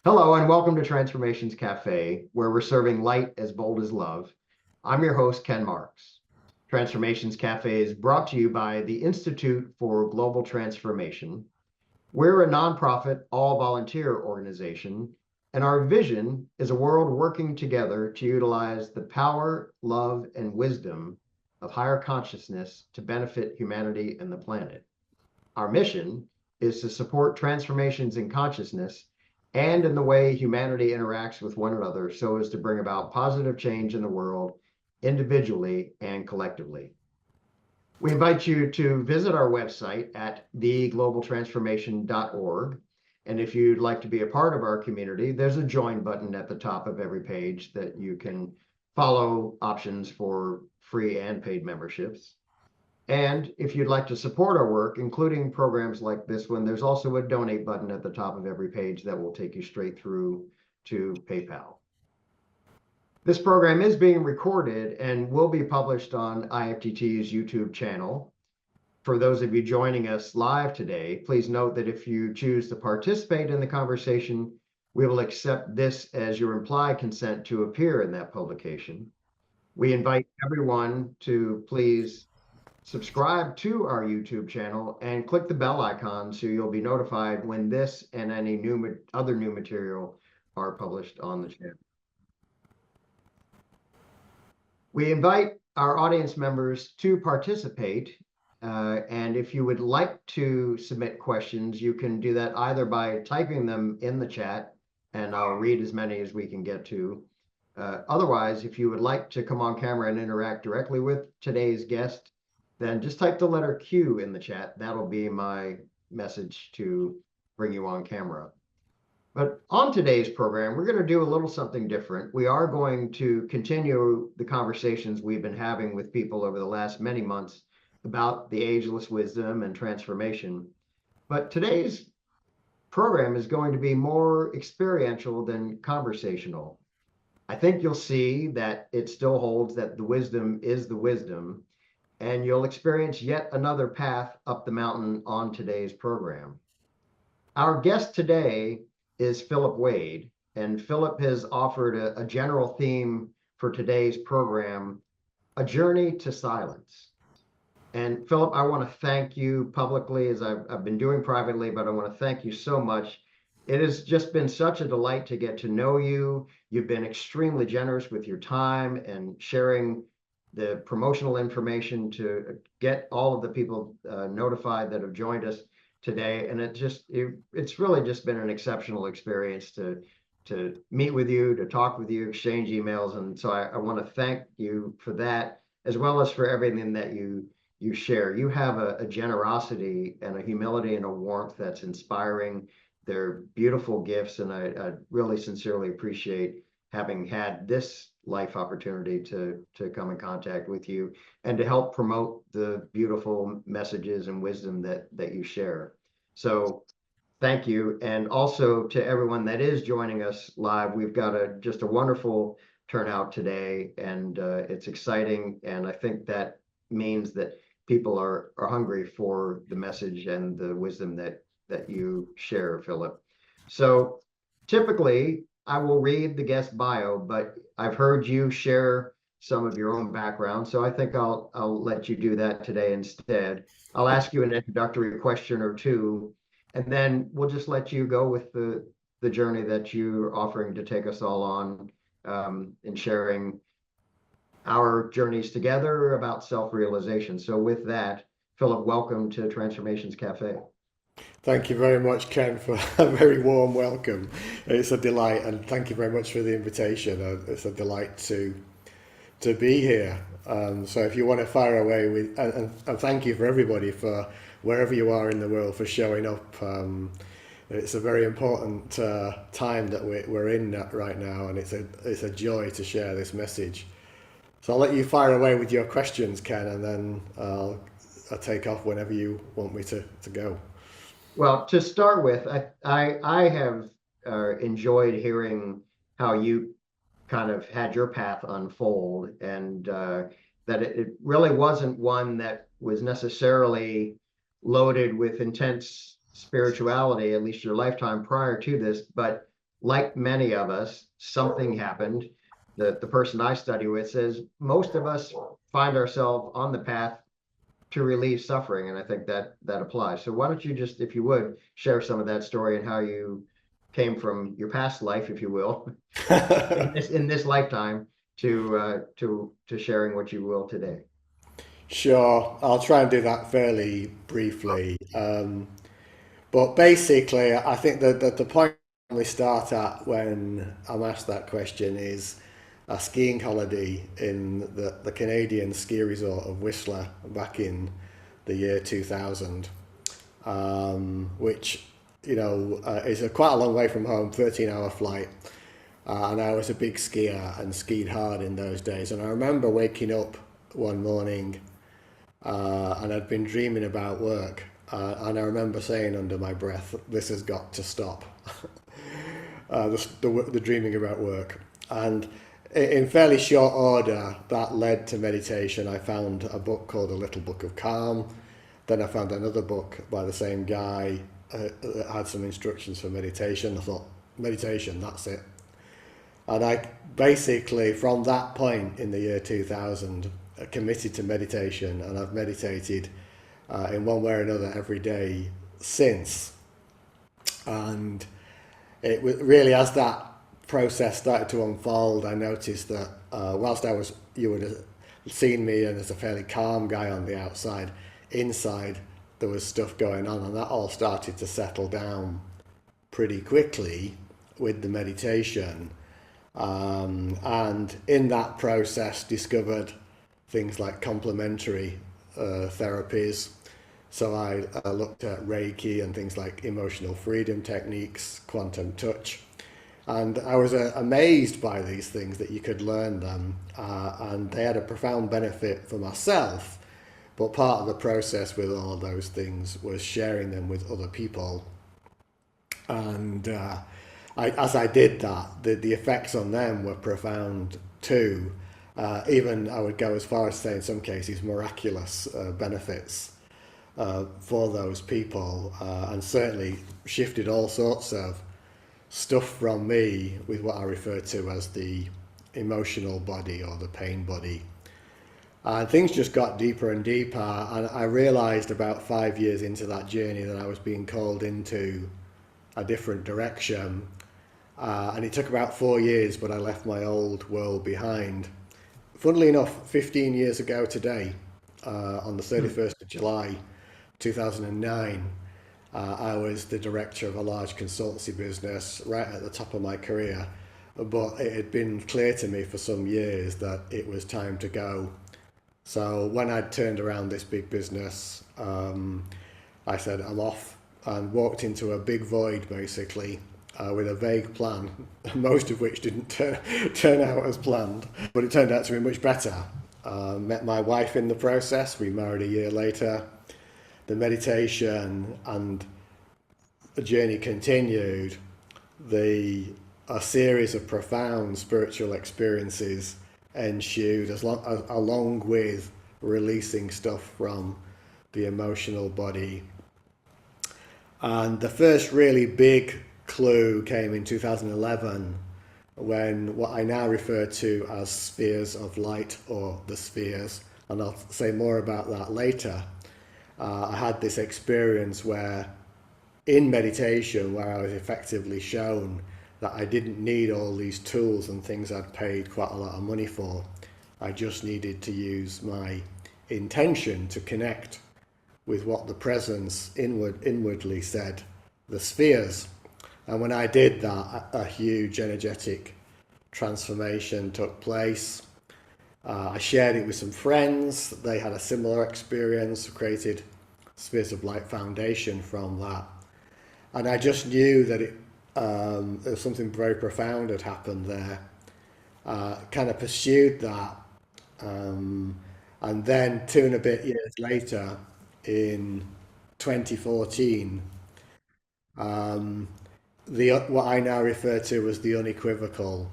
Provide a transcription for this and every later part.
Hello, and welcome to Transformations Café, where we're serving light as bold as love. I'm your host, Ken Marks. Transformations Café is brought to you by the Institute for Global Transformation. We're a nonprofit, all volunteer organization, and our vision is a world working together to utilize the power, love, and wisdom of higher consciousness to benefit humanity and the planet. Our mission is to support transformations in consciousness and in the way humanity interacts with one another so as to bring about positive change in the world individually and collectively. We invite you to visit our website at theglobaltransformation.org. And if you'd like to be a part of our community, there's a join button at the top of every page that you can follow options for free and paid memberships. And if you'd like to support our work, including programs like this one, there's also a donate button at the top of every page that will take you straight through to PayPal. This program is being recorded and will be published on IFTT's YouTube channel. For those of you joining us live today, please note that if you choose to participate in the conversation, we will accept this as your implied consent to appear in that publication. We invite everyone to please subscribe to our YouTube channel and click the bell icon so you'll be notified when this and any other new material are published on the channel. We invite our audience members to participate, and if you would like to submit questions, you can do that either by typing them in the chat, and I'll read as many as we can get to. Otherwise, if you would like to come on camera and interact directly with today's guest, then just type the letter Q in the chat. That'll be my message to bring you on camera. But on today's program, we're going to do a little something different. We are going to continue the conversations we've been having with people over the last many months about the ageless wisdom and transformation. But today's program is going to be more experiential than conversational. I think you'll see that it still holds that the wisdom is the wisdom, and you'll experience yet another path up the mountain on today's program. Our guest today is Philip Wade, and Philip has offered a general theme for today's program, a journey to silence. And Philip, I want to thank you publicly, as I've been doing privately, but I want to thank you so much. It has just been such a delight to get to know you. You've been extremely generous with your time and sharing the promotional information to get all of the people notified that have joined us today. And it's really just been an exceptional experience to meet with you, to talk with you, exchange emails. And so I want to thank you for that, as well as for everything that you share. You have a generosity and a humility and a warmth that's inspiring. They're beautiful gifts, and I really sincerely appreciate having had this life opportunity to come in contact with you and to help promote the beautiful messages and wisdom that you share. So thank you. And also to everyone that is joining us live, we've got just a wonderful turnout today, and it's exciting. And I think that means that people are hungry for the message and the wisdom that you share, Philip. So typically, I will read the guest bio, but I've heard you share some of your own background, so I think I'll let you do that today instead. I'll ask you an introductory question or two, and then we'll just let you go with the journey that you're offering to take us all on, in sharing our journeys together about self-realization. So with that, Philip, welcome to Transformations Cafe. Thank you very much, Ken, for a very warm welcome. It's a delight, and thank you very much for the invitation. It's a delight to be here. So if you want to fire away with, and thank you for everybody for wherever you are in the world for showing up. It's a very important time that we're in right now, and it's a joy to share this message. So I'll let you fire away with your questions, Ken, and then I'll take off whenever you want me to go. Well, to start with, I have enjoyed hearing how you kind of had your path unfold, and that it really wasn't one that was necessarily loaded with intense spirituality, at least your lifetime prior to this, but like many of us, something happened. The person I study with says most of us find ourselves on the path to relieve suffering, and I think that that applies. So why don't you just, if you would, share some of that story and how you came from your past life, if you will, in this lifetime to sharing what you will today. Sure, I'll try and do that fairly briefly. But basically, I think that the point we start at when I'm asked that question is a skiing holiday in the Canadian ski resort of Whistler back in the year 2000, which, is quite a long way from home, 13-hour flight. And I was a big skier and skied hard in those days. And I remember waking up one morning and I'd been dreaming about work. And I remember saying under my breath, "This has got to stop." The dreaming about work. And in fairly short order, that led to meditation. I found a book called A Little Book of Calm. Then I found another book by the same guy that had some instructions for meditation. I thought, meditation, that's it. And I basically, from that point in the year 2000, committed to meditation, and I've meditated in one way or another every day since. And it was really, as that process started to unfold, I noticed that whilst you would have seen me and as a fairly calm guy on the outside, inside there was stuff going on, and that all started to settle down pretty quickly with the meditation. And in that process discovered things like complementary therapies. So I looked at Reiki and things like emotional freedom techniques, quantum touch. And I was amazed by these things, that you could learn them. And they had a profound benefit for myself. But part of the process with all of those things was sharing them with other people. And as I did that, the effects on them were profound too. Even I would go as far as to say, in some cases, miraculous benefits for those people, and certainly shifted all sorts of stuff from me with what I refer to as the emotional body or the pain body. And things just got deeper and deeper, and I realized about 5 years into that journey that I was being called into a different direction. And it took about 4 years, but I left my old world behind. Funnily enough, 15 years ago today, on the 31st of July 2009, I was the director of a large consultancy business right at the top of my career. But it had been clear to me for some years that it was time to go. So when I'd turned around this big business, I said, I'm off, and walked into a big void, basically, with a vague plan, most of which didn't turn out as planned, but it turned out to be much better. Met my wife in the process. We married a year later. The meditation and the journey continued. A series of profound spiritual experiences ensued, along with releasing stuff from the emotional body. And the first really big clue came in 2011, when what I now refer to as spheres of light, or the spheres, and I'll say more about that later. I had this experience where, in meditation, where I was effectively shown that I didn't need all these tools and things I'd paid quite a lot of money for. I just needed to use my intention to connect with what the presence inwardly said, the spheres. And when I did that, a huge energetic transformation took place. I shared it with some friends. They had a similar experience, created Spheres of Light Foundation from that. And I just knew that there was something very profound had happened there. Kind of pursued that. And then 2 and a bit years later, in 2014, what I now refer to as the unequivocal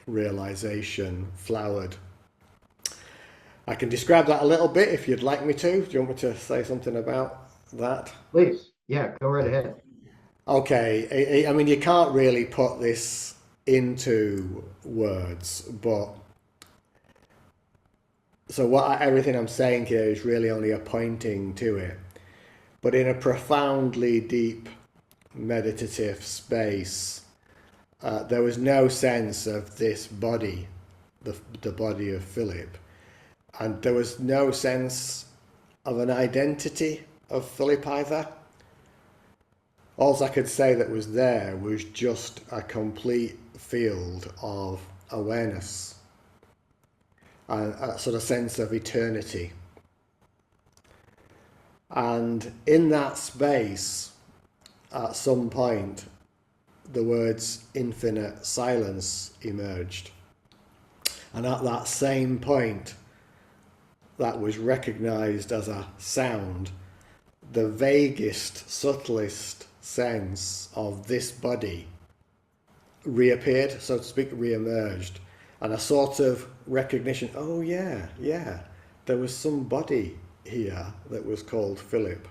realization flowered. I can describe that a little bit if you'd like me to. Do you want me to say something about that? Please, yeah, go right ahead. Okay, I mean, you can't really put this into words, but so everything I'm saying here is really only a pointing to it. But in a profoundly deep meditative space, there was no sense of this body, the body of Philip, and there was no sense of an identity of Philip either. All I could say that was there was just a complete field of awareness and a sort of sense of eternity. And in that space, at some point, the words infinite silence emerged. And at that same point, that was recognized as a sound, the vaguest, subtlest sense of this body reappeared, so to speak, re-emerged. And a sort of recognition, oh yeah, there was some body here that was called Philip.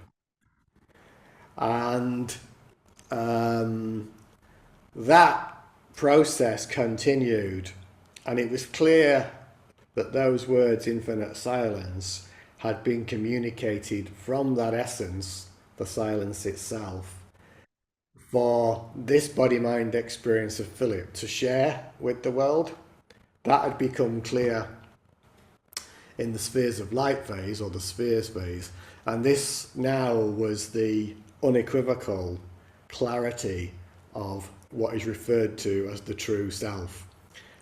And um, that process continued, and it was clear that those words, infinite silence, had been communicated from that essence, the silence itself, for this body mind experience of Philip to share with the world. That had become clear in the spheres of light phase, or the spheres phase, and this now was the unequivocal clarity of what is referred to as the true self.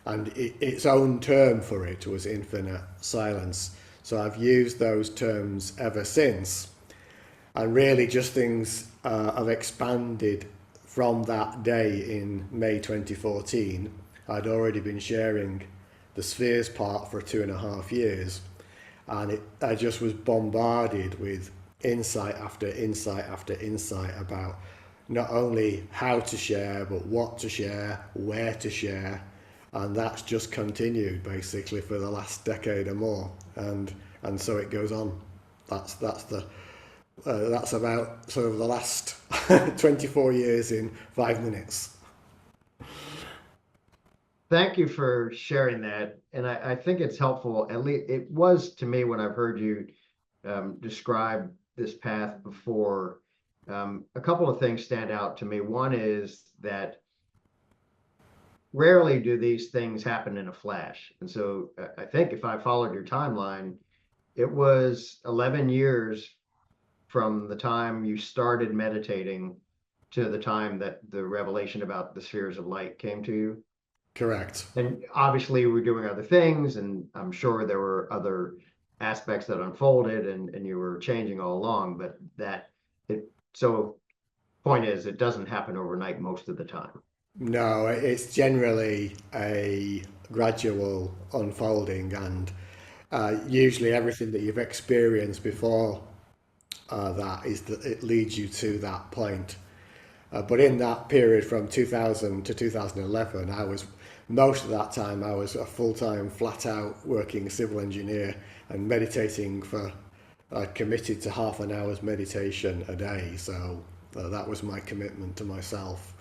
And its own term for it was infinite silence. So I've used those terms ever since. And really just things have expanded from that day in May 2014. I'd already been sharing the spheres part for 2.5 years. And I just was bombarded with insight after insight after insight about not only how to share, but what to share, where to share. And that's just continued basically for the last decade or more, and so it goes on. That's about sort of the last 24 years in 5 minutes. Thank you for sharing that. And I think it's helpful. At least it was to me when I've heard you describe this path before. A couple of things stand out to me. One is that rarely do these things happen in a flash. And so I think if I followed your timeline, it was 11 years from the time you started meditating to the time that the revelation about the spheres of light came to you. Correct. And obviously, you were doing other things, and I'm sure there were other aspects that unfolded, and you were changing all along. But so point is, it doesn't happen overnight most of the time. No, it's generally a gradual unfolding, and usually everything that you've experienced before that is that it leads you to that point. But in that period from 2000 to 2011, most of that time I was a full-time, flat-out working civil engineer and meditating for, I committed to half an hour's meditation a day. So that was my commitment to myself.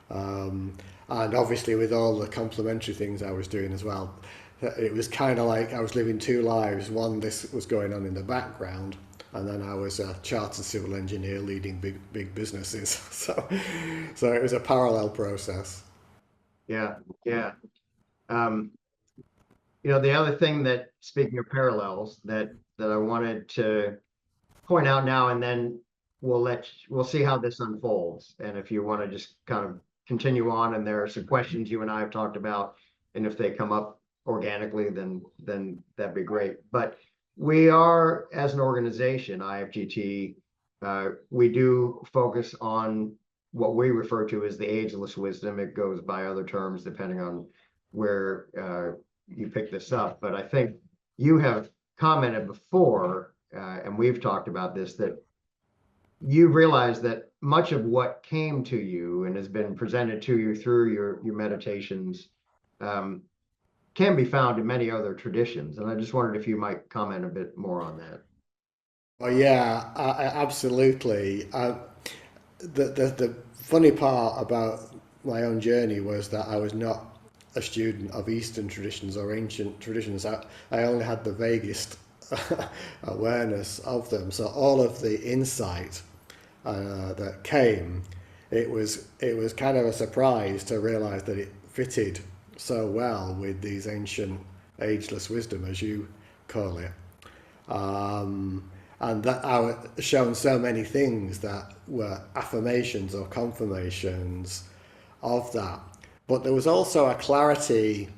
And obviously with all the complementary things I was doing as well, it was kind of like I was living two lives. One, this was going on in the background, and then I was a chartered civil engineer leading big businesses. So it was a parallel process. Yeah, yeah. Um, the other thing that, speaking of parallels, that I wanted to point out now, and then we'll see how this unfolds. And if you want to just kind of continue on, and there are some questions you and I have talked about, and if they come up organically, then that'd be great. But we are, as an organization, IFGT, we do focus on what we refer to as the ageless wisdom. It goes by other terms depending on where you pick this up. But I think you have commented before, and we've talked about this, that you realize that much of what came to you and has been presented to you through your meditations can be found in many other traditions. And I just wondered if you might comment a bit more on that. Oh yeah, absolutely. The funny part about my own journey was that I was not a student of Eastern traditions or ancient traditions. I only had the vaguest awareness of them. So all of the insight that came, it was kind of a surprise to realize that it fitted so well with these ancient ageless wisdom, as you call it. And that I shown so many things that were affirmations or confirmations of that. But there was also a clarity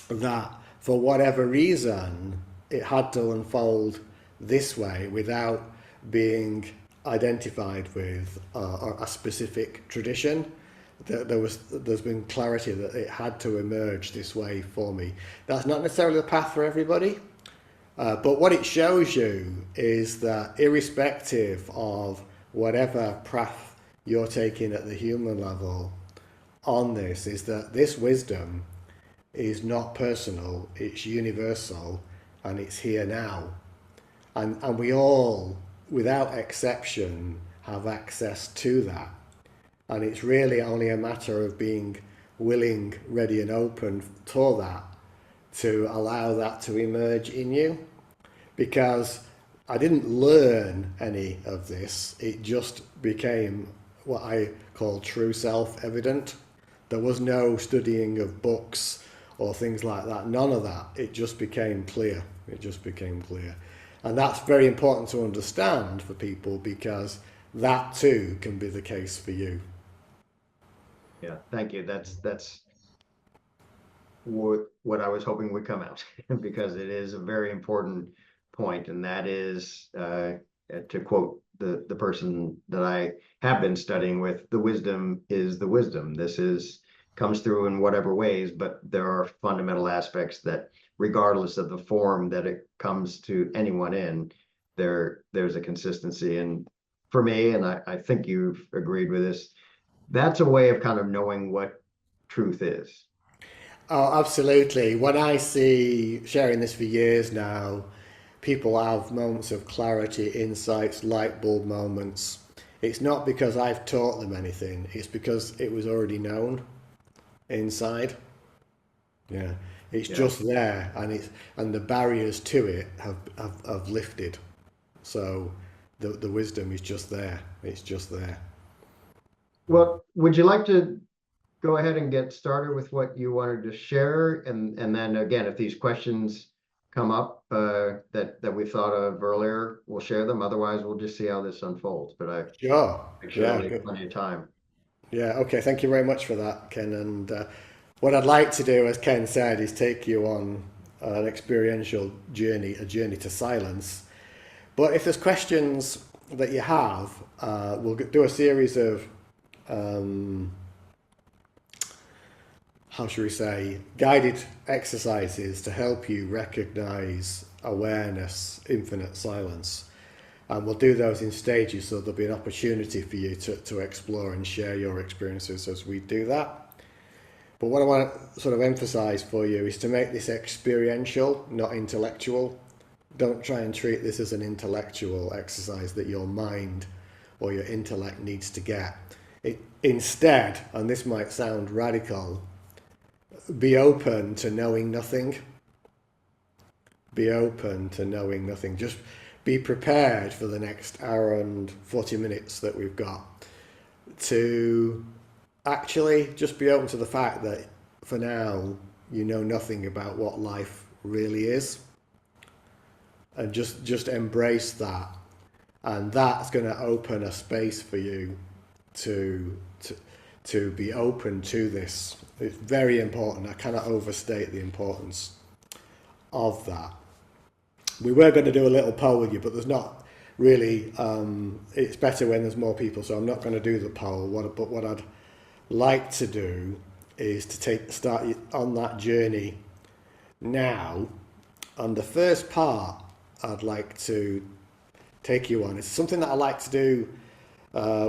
that for whatever reason it had to unfold this way without being identified with a specific tradition. There's been clarity that it had to emerge this way for me. That's not necessarily the path for everybody, but what it shows you is that irrespective of whatever path you're taking at the human level on this, is that this wisdom is not personal, it's universal, and it's here now. And we all, without exception, have access to that. And it's really only a matter of being willing, ready, and open for that, to allow that to emerge in you. Because I didn't learn any of this, it just became what I call true self-evident. There was no studying of books or things like that, none of that. It just became clear. It just became clear. And that's very important to understand for people, because that too can be the case for you. Yeah, thank you. That's what I was hoping would come out, because it is a very important point, and that is, to quote the person that I have been studying with, the wisdom is the wisdom. This comes through in whatever ways, but there are fundamental aspects that, regardless of the form that it comes to anyone in, there's a consistency. And for me, and I think you've agreed with this, that's a way of kind of knowing what truth is. Oh, absolutely. When I see, sharing this for years now, people have moments of clarity, insights, light bulb moments. It's not because I've taught them anything, it's because it was already known inside. Yeah. It's Yeah. just there, and the barriers to it have lifted. So the wisdom is just there. It's just there. Well, would you like to go ahead and get started with what you wanted to share? And then again, if these questions come up that we thought of earlier, we'll share them. Otherwise, we'll just see how this unfolds. But I Sure. make sure to Yeah, leave good. plenty of time. Yeah, okay. Thank you very much for that, Ken. And what I'd like to do, as Ken said, is take you on an experiential journey, a journey to silence. But if there's questions that you have, we'll do a series of, how should we say, guided exercises to help you recognize awareness, infinite silence. And we'll do those in stages, so there'll be an opportunity for you to explore and share your experiences as we do that. But what I want to sort of emphasize for you is to make this experiential, not intellectual. Don't try and treat this as an intellectual exercise that your mind or your intellect needs to get. Instead, and this might sound radical, be open to knowing nothing. Be open to knowing nothing. Just be prepared for the next hour and 40 minutes that we've got to actually just be open to the fact that for now you know nothing about what life really is, and just embrace that. And that's going to open a space for you to be open to this. It's very important. I cannot overstate the importance of that. We were going to do a little poll with you, but there's not really, it's better when there's more people, so I'm not going to do the poll. But what I'd like to do is to start you on that journey now. And the first part I'd like to take you on is something that I like to do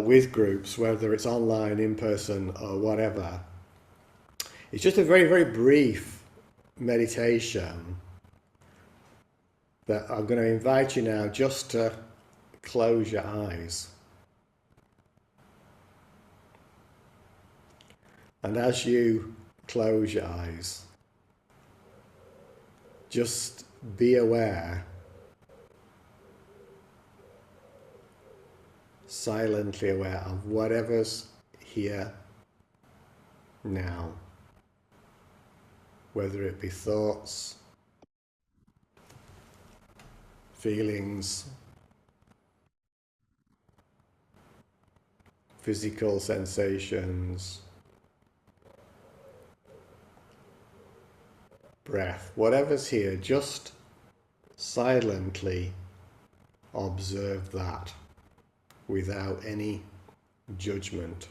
with groups, whether it's online, in person, or whatever. It's just a very, very brief meditation that I'm going to invite you now just to close your eyes. And as you close your eyes, just be aware, silently aware of whatever's here now, whether it be thoughts, feelings, physical sensations, breath, whatever's here, just silently observe that without any judgment.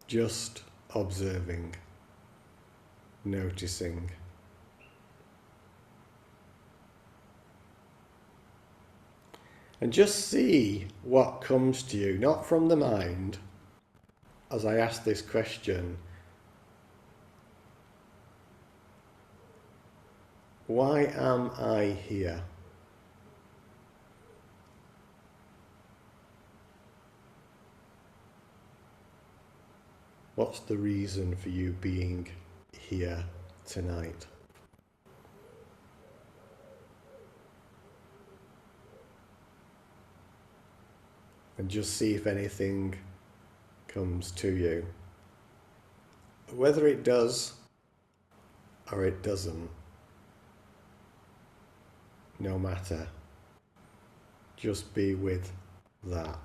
Just observing, noticing. And just see what comes to you, not from the mind. As I ask this question, why am I here? What's the reason for you being here tonight? And just see if anything comes to you. Whether it does or it doesn't, no matter. Just be with that.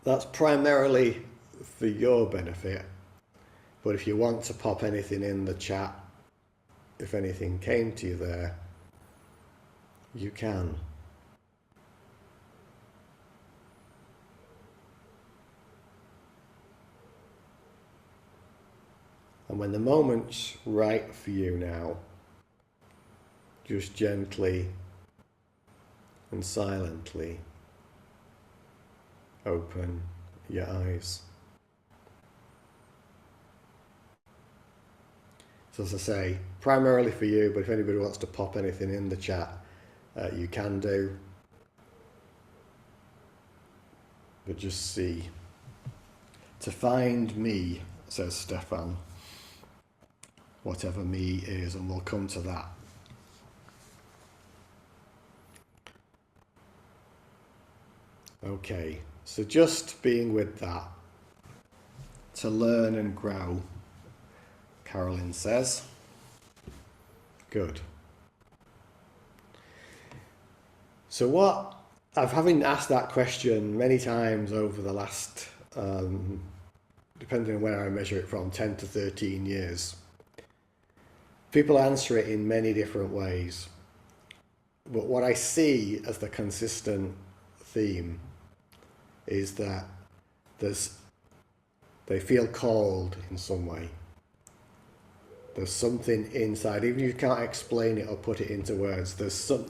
That's primarily for your benefit, but if you want to pop anything in the chat, if anything came to you there, you can. And when the moment's right for you now, just gently and silently open your eyes. So as I say, primarily for you, but if anybody wants to pop anything in the chat, you can do. But just see. To find me, says Stefan, whatever me is, and we'll come to that. Okay, so just being with that, to learn and grow, Carolyn says. Good. So what, I've having asked that question many times over the last, depending on where I measure it from, 10 to 13 years. People answer it in many different ways. But what I see as the consistent theme is that they feel called in some way. There's something inside, even if you can't explain it or put it into words, there's some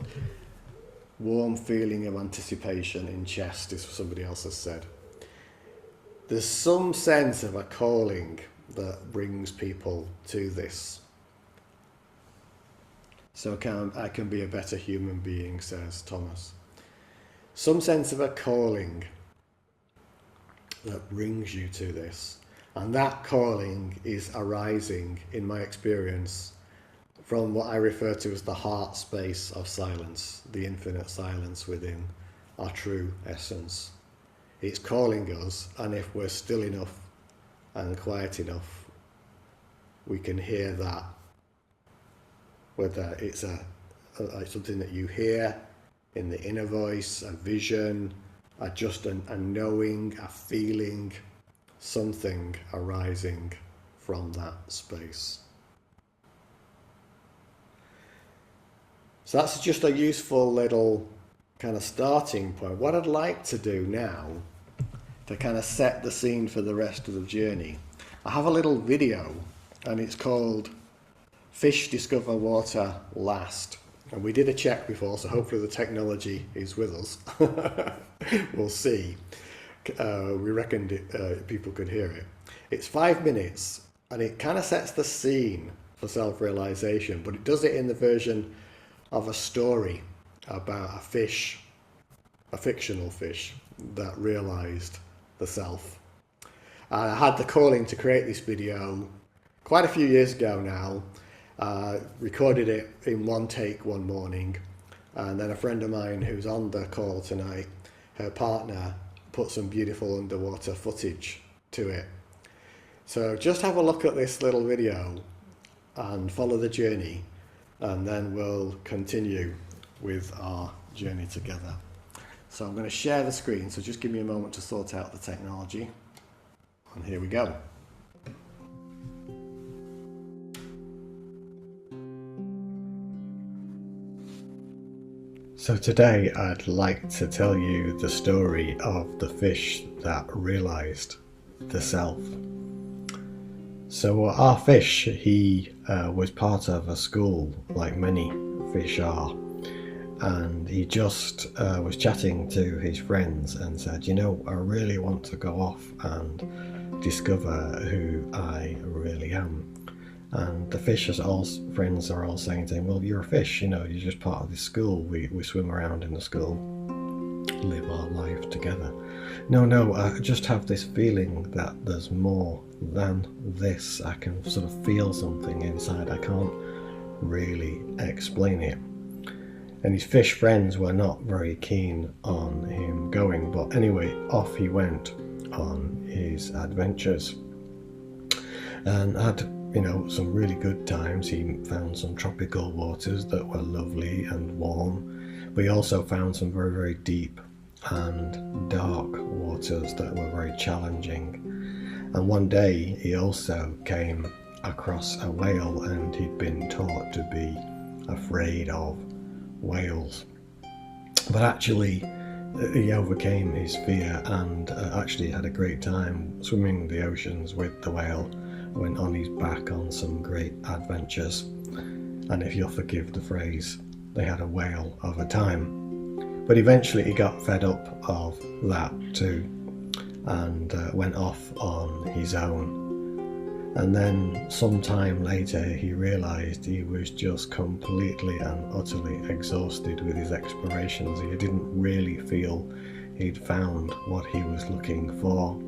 warm feeling of anticipation in chest, as somebody else has said. There's some sense of a calling that brings people to this. So I can be a better human being, says Thomas. Some sense of a calling that brings you to this. And that calling is arising, in my experience, from what I refer to as the heart space of silence, the infinite silence within our true essence. It's calling us, and if we're still enough and quiet enough, we can hear that. Whether it's something that you hear in the inner voice, a vision, just a knowing, a feeling, something arising from that space. So that's just a useful little kind of starting point. What I'd like to do now to kind of set the scene for the rest of the journey, I have a little video and it's called Fish Discover Water Last. And we did a check before, so hopefully the technology is with us. We'll see. We reckoned people could hear it. It's 5 minutes and it kind of sets the scene for self-realization, but it does it in the version of a story about a fish a fictional fish that realized the self. And I had the calling to create this video quite a few years ago now. Recorded it in one take one morning, and then a friend of mine who's on the call tonight, her partner, put some beautiful underwater footage to it. So just have a look at this little video and follow the journey, and then we'll continue with our journey together. So I'm going to share the screen, so just give me a moment to sort out the technology, and here we go. So today I'd like to tell you the story of the fish that realized the self. So our fish, he was part of a school like many fish are, and he just was chatting to his friends and said, you know, I really want to go off and discover who I really am. And the fish's friends are all saying to him, well, you're a fish, you know, you're just part of this school. We swim around in the school, live our life together. No, I just have this feeling that there's more than this. I can sort of feel something inside. I can't really explain it. And his fish friends were not very keen on him going, but anyway, off he went on his adventures and had, you know, some really good times. He found some tropical waters that were lovely and warm, but he also found some very, very deep and dark waters that were very challenging. And one day he also came across a whale, and he'd been taught to be afraid of whales. But actually he overcame his fear and actually had a great time swimming the oceans with the whale. Went on his back on some great adventures, and if you'll forgive the phrase, they had a whale of a time. But eventually he got fed up of that too, and went off on his own. And then sometime later he realized he was just completely and utterly exhausted with his explorations. He didn't really feel he'd found what he was looking for.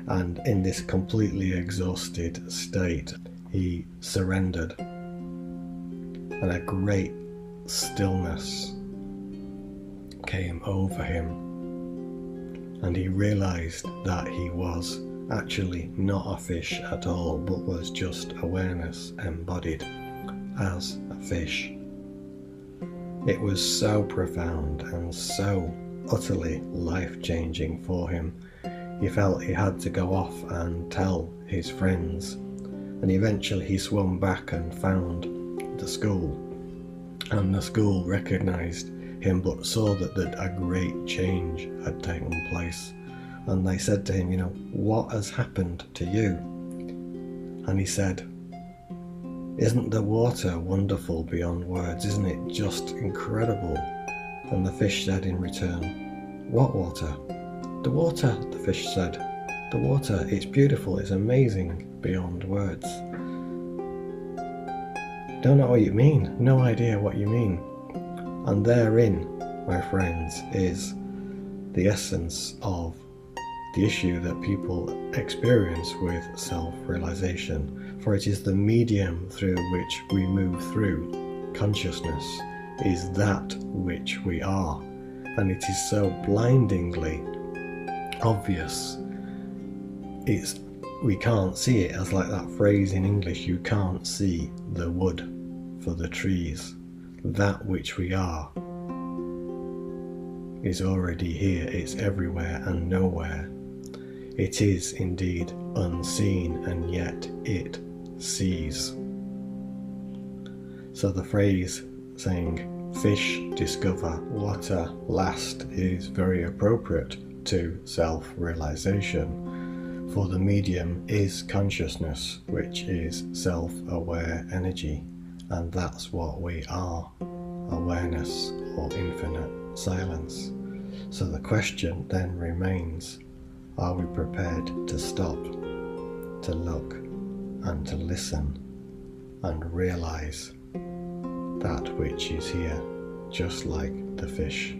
And in this completely exhausted state, he surrendered, and a great stillness came over him, and he realized that he was actually not a fish at all, but was just awareness embodied as a fish. It was so profound and so utterly life-changing for him. He felt he had to go off and tell his friends, and eventually he swam back and found the school, and the school recognized him but saw that a great change had taken place, and they said to him, you know, what has happened to you? And he said, isn't the water wonderful beyond words? Isn't it just incredible? And the fish said in return, what water? The water, the fish said. The water, it's beautiful, it's amazing beyond words. Don't know what you mean, no idea what you mean. And therein, my friends, is the essence of the issue that people experience with self-realization. For it is the medium through which we move through. Consciousness is that which we are, and it is so blindingly obvious. We can't see it, as like that phrase in English, you can't see the wood for the trees. That which we are is already here, it's everywhere and nowhere. It is indeed unseen, and yet it sees. So the phrase saying fish discover water last is very appropriate to self-realization, for the medium is consciousness, which is self-aware energy, and that's what we are, awareness or infinite silence. So the question then remains, are we prepared to stop, to look and to listen and realize that which is here, just like the fish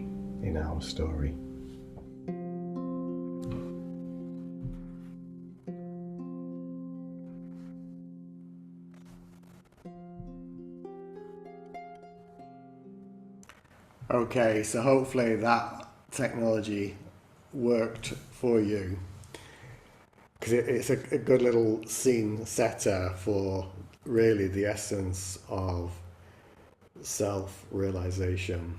in our story. Okay, so hopefully that technology worked for you, because it's a good little scene setter for really the essence of self-realization.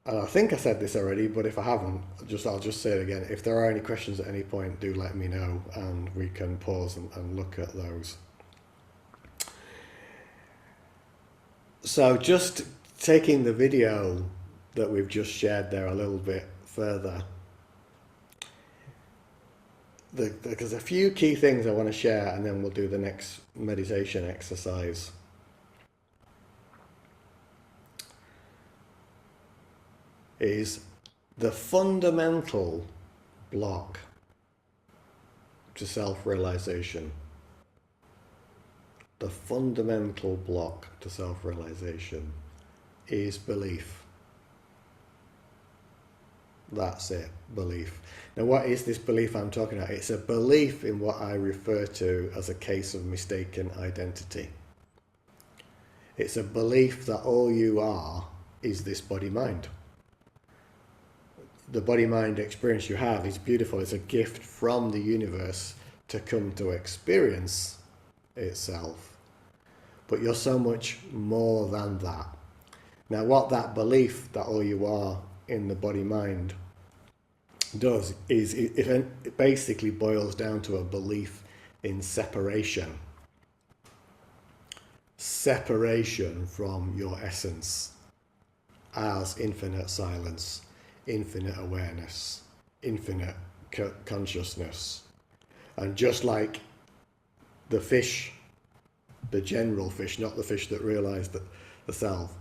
And I think I said this already, but if I haven't, I'll just say it again. If there are any questions at any point, do let me know and we can pause and look at those. So just taking the video that we've just shared there a little bit further, there's a few key things I want to share, and then we'll do the next meditation exercise. Is the fundamental block to self-realization. The fundamental block to self-realization is belief. That's it, belief. Now, what is this belief I'm talking about? It's a belief in what I refer to as a case of mistaken identity. It's a belief that all you are is this body-mind. The body-mind experience you have is beautiful. It's a gift from the universe to come to experience itself. But you're so much more than that. Now, what that belief that all you are in the body-mind does is it basically boils down to a belief in separation. Separation from your essence as infinite silence, infinite awareness, infinite consciousness. And just like the fish, the general fish, not the fish that realized that the self,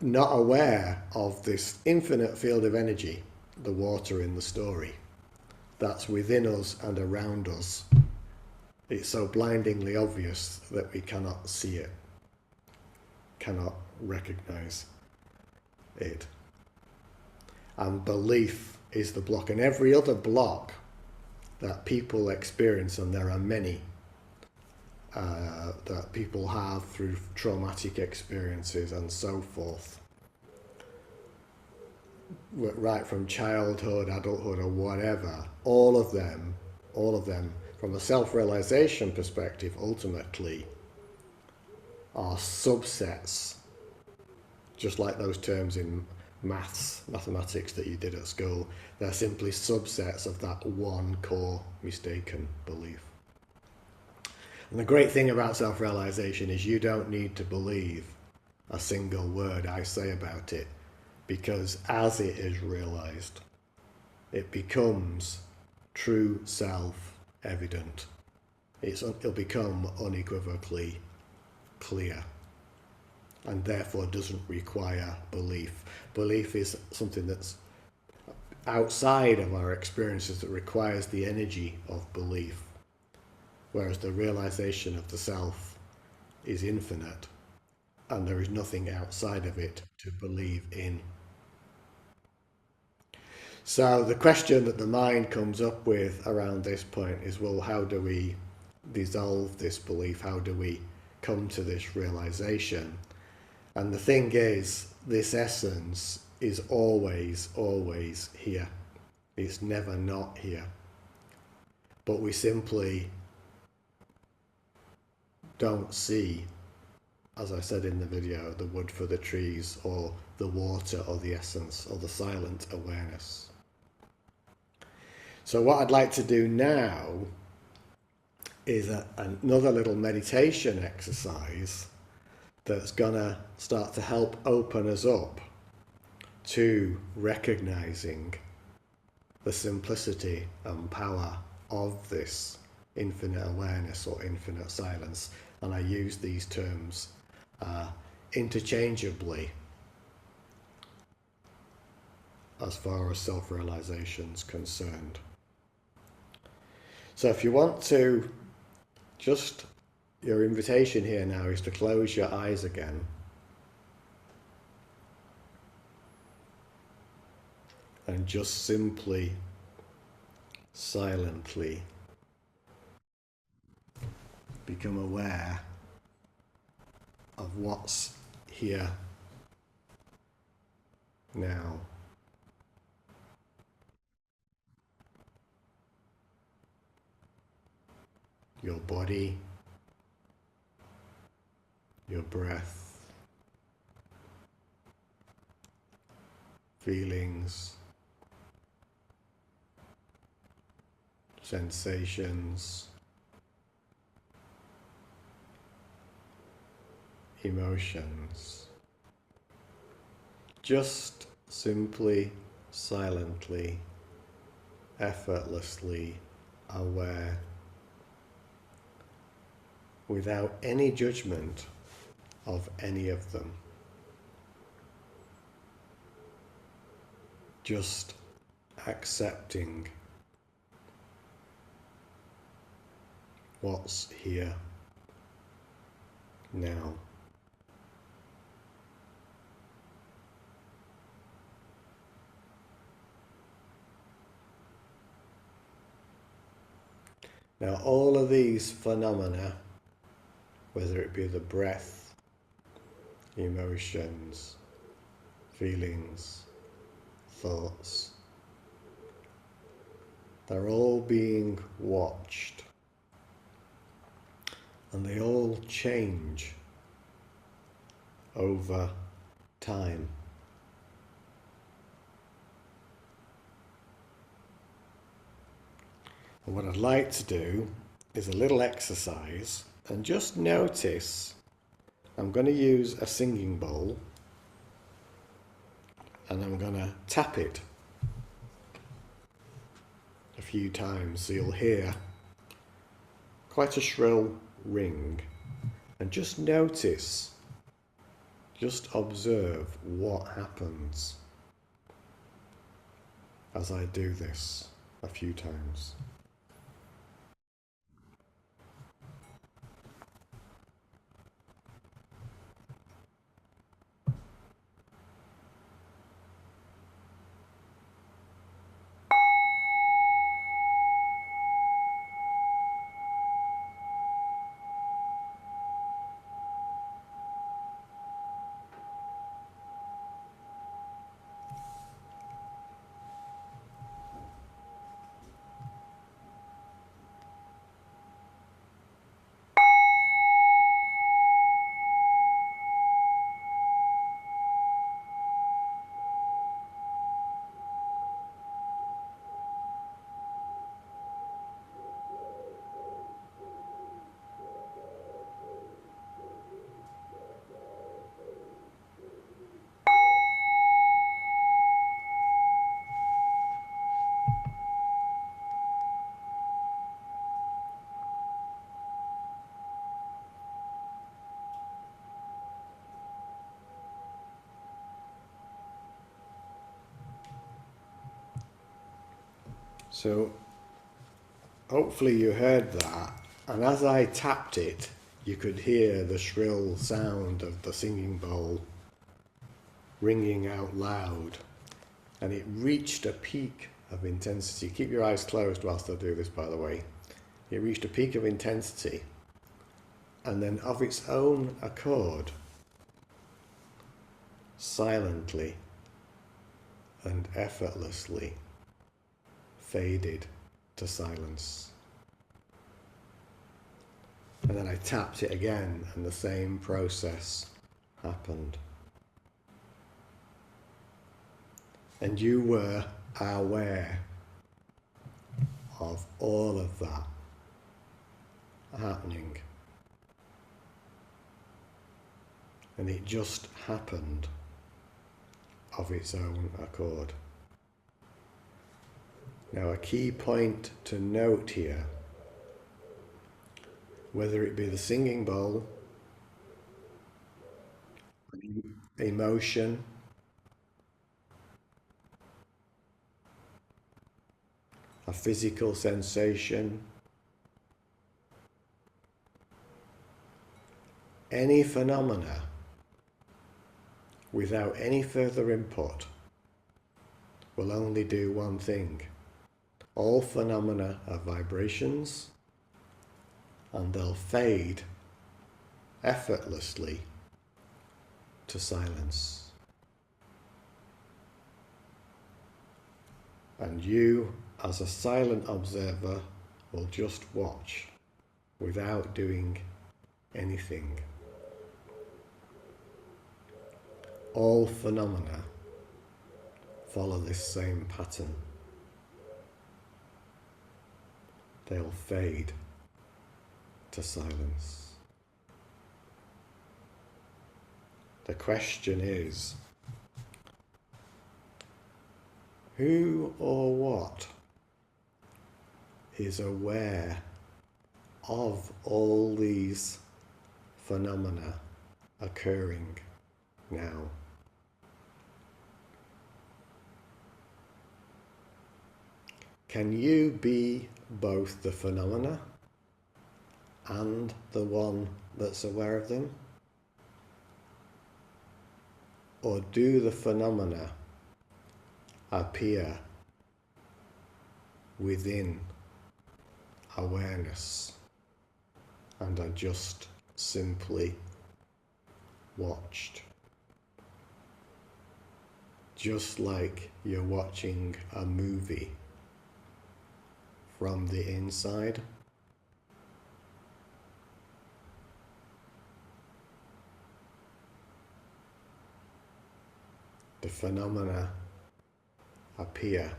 not aware of this infinite field of energy, the water in the story, that's within us and around us. It's so blindingly obvious that we cannot see it, cannot recognize it. And belief is the block. And every other block that people experience, and there are many, that people have through traumatic experiences and so forth, right from childhood, adulthood, or whatever, all of them, from a self-realization perspective, ultimately are subsets, just like those terms in mathematics that you did at school. They're simply subsets of that one core mistaken belief. And the great thing about self-realization is you don't need to believe a single word I say about it, because as it is realized, it becomes true self evident. It'll become unequivocally clear, and therefore doesn't require belief. Belief is something that's outside of our experiences that requires the energy of belief, whereas the realization of the self is infinite and there is nothing outside of it to believe in. So the question that the mind comes up with around this point is, well, how do we dissolve this belief? How do we come to this realization? And the thing is, this essence is always, always here. It's never not here. But we simply don't see, as I said in the video, the wood for the trees, or the water, or the essence, or the silent awareness. So what I'd like to do now is another little meditation exercise that's gonna start to help open us up to recognizing the simplicity and power of this infinite awareness or infinite silence. And I use these terms interchangeably as far as self-realization is concerned. So if you want to, just your invitation here now is to close your eyes again. and just simply, silently become aware of what's here now. Your body, your breath, feelings, sensations, emotions. Just simply, silently, effortlessly aware, without any judgment of any of them. Just accepting what's here now. Now all of these phenomena, whether it be the breath, emotions, feelings, thoughts, they're all being watched, and they all change over time. And what I'd like to do is a little exercise, and just notice I'm going to use a singing bowl and I'm going to tap it a few times so you'll hear quite a shrill ring, and just notice, just observe what happens as I do this a few times. So hopefully you heard that, and as I tapped it, you could hear the shrill sound of the singing bowl ringing out loud, and it reached a peak of intensity. Keep your eyes closed whilst I do this, by the way. It reached a peak of intensity, and then of its own accord, silently and effortlessly faded to silence. And then I tapped it again, and the same process happened. And you were aware of all of that happening. And it just happened of its own accord. Now, a key point to note here, whether it be the singing bowl, emotion, a physical sensation, any phenomena without any further input will only do one thing. All phenomena are vibrations, and they'll fade effortlessly to silence. And you, as a silent observer, will just watch without doing anything. All phenomena follow this same pattern. They'll fade to silence. The question is, who or what is aware of all these phenomena occurring now? Can you be both the phenomena and the one that's aware of them? Or do the phenomena appear within awareness and are just simply watched? Just like you're watching a movie from the inside. The phenomena appear,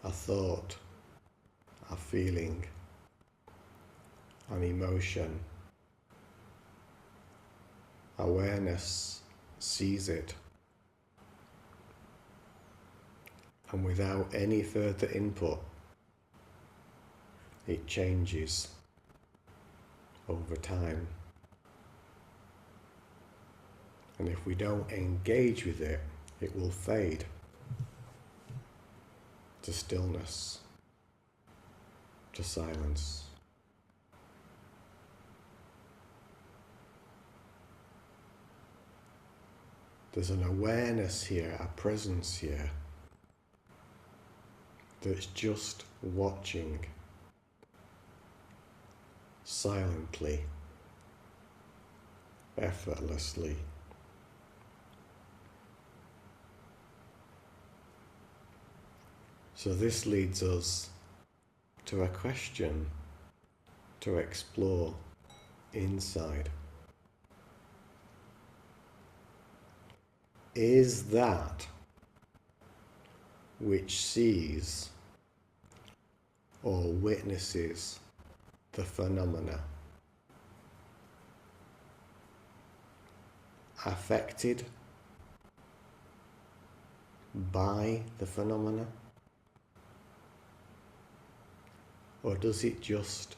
a thought, a feeling, an emotion. Awareness sees it, and without any further input, it changes over time. And if we don't engage with it, it will fade to stillness, to silence. There's an awareness here, a presence here, that's just watching silently, effortlessly. So this leads us to a question to explore inside. Is that which sees or witnesses the phenomena affected by the phenomena? Or does it just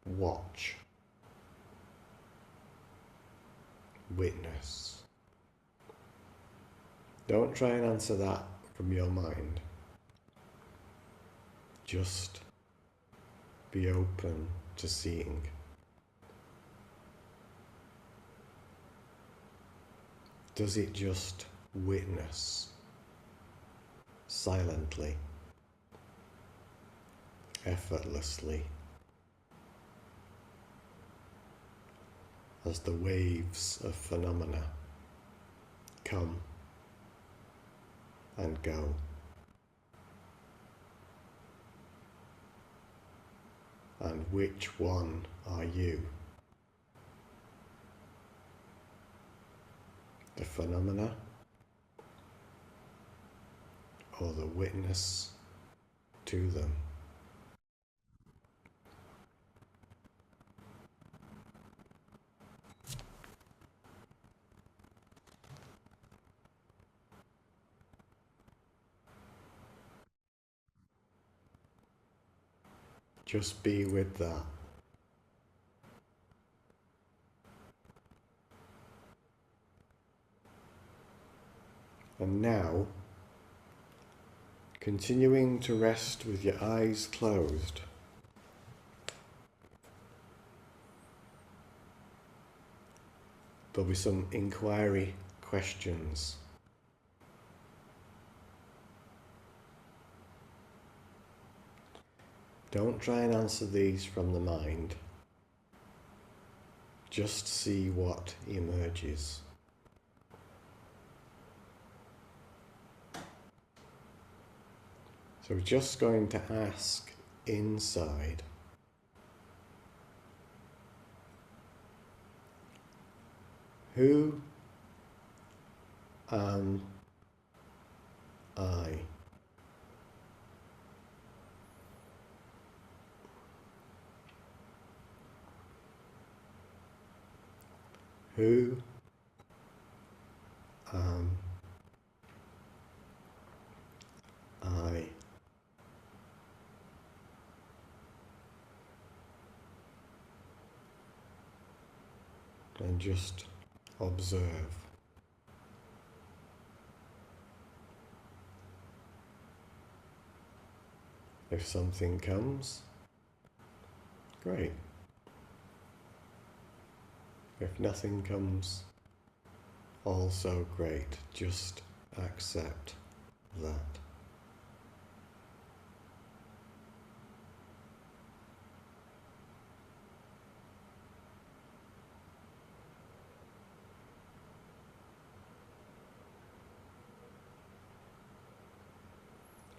watch, witness? Don't try and answer that from your mind. Just be open to seeing. Does it just witness silently, effortlessly, as the waves of phenomena come and go? And which one are you? The phenomena or the witness to them? Just be with that. And now, continuing to rest with your eyes closed, there'll be some inquiry questions. Don't try and answer these from the mind. Just see what emerges. So we're just going to ask inside, who am I? Who am I? And just observe. If something comes, great. If nothing comes, also great. Just accept that.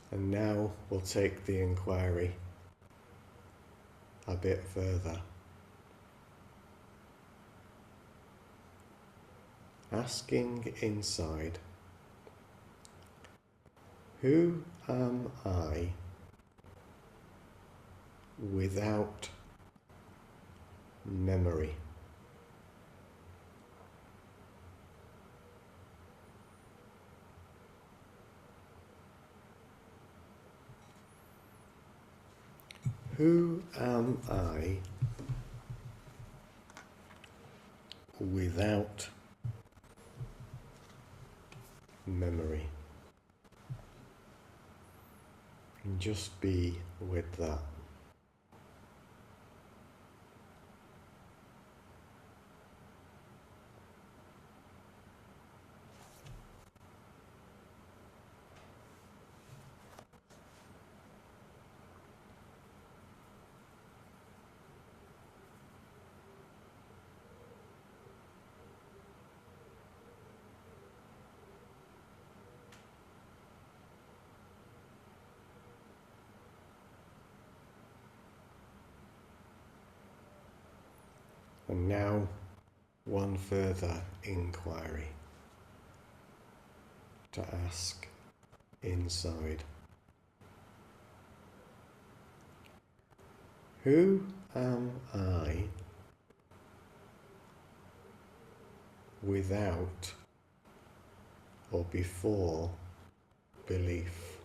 And now we'll take the inquiry a bit further. Asking inside, who am I without memory? Who am I without memory? And just be with that. And now, one further inquiry to ask inside. Who am I without or before belief?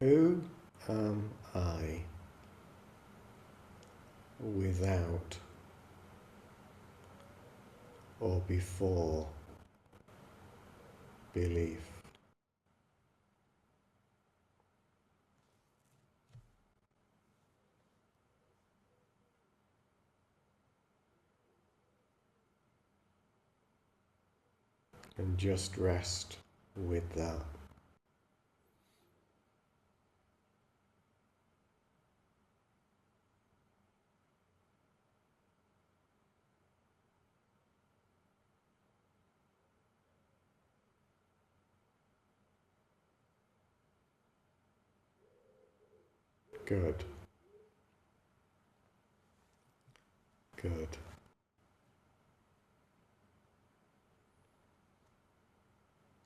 Who am I without or before belief? And just rest with that. Good. Good.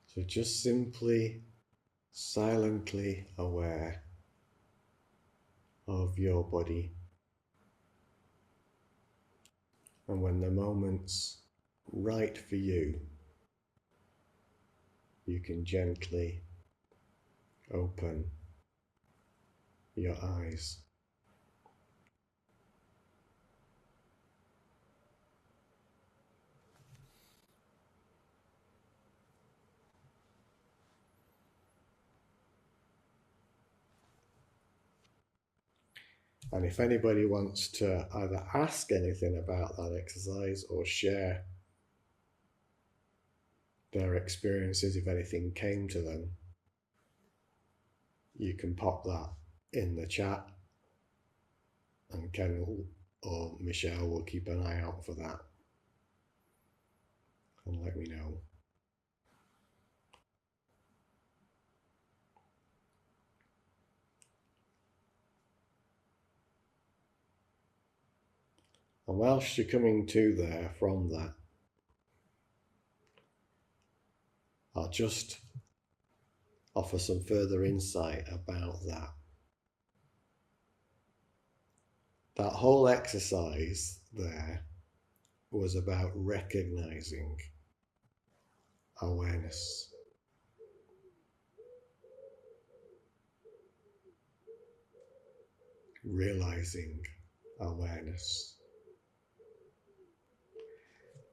So just simply, silently aware of your body. And when the moment's right for you, you can gently open your eyes. And if anybody wants to either ask anything about that exercise or share their experiences, if anything came to them, you can pop that in the chat, and Ken or Michelle will keep an eye out for that and let me know. And whilst you're coming to there from that, I'll just offer some further insight about that. That whole exercise there was about recognizing awareness. Realizing awareness.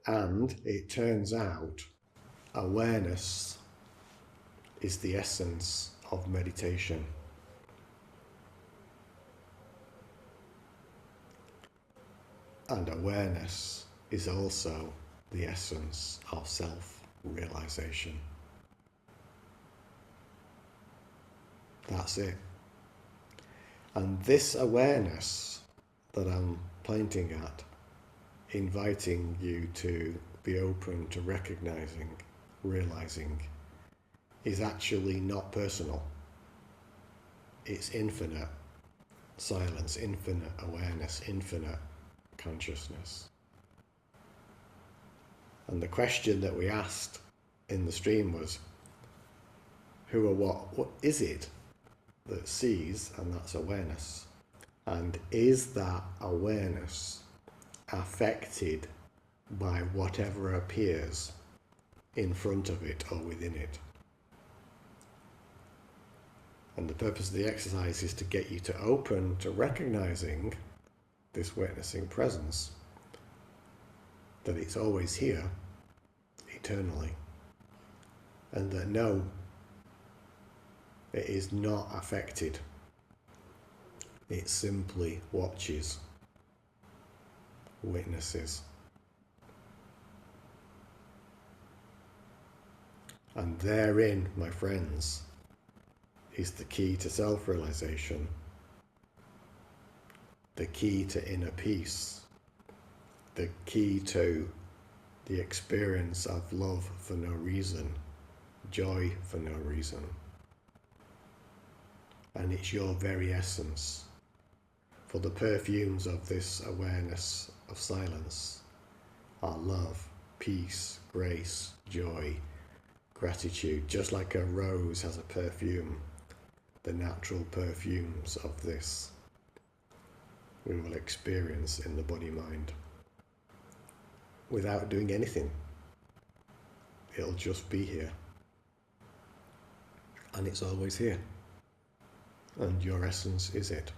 And it turns out awareness is the essence of meditation. And awareness is also the essence of self-realization. That's it. And this awareness that I'm pointing at, inviting you to be open to recognizing, realizing, is actually not personal. It's infinite silence, infinite awareness, infinite consciousness. And the question that we asked in the stream was, who or what is it that sees? And that's awareness. And is that awareness affected by whatever appears in front of it or within it? And the purpose of the exercise is to get you to open to recognizing this witnessing presence, that it's always here, eternally, and that no, it is not affected. It simply watches, witnesses. And therein, my friends, is the key to self-realization, the key to inner peace, the key to the experience of love for no reason, joy for no reason. And it's your very essence. For the perfumes of this awareness of silence are love, peace, grace, joy, gratitude. Just like a rose has a perfume, the natural perfumes of this we will experience in the body-mind without doing anything. It'll just be here. And it's always here. And your essence is it.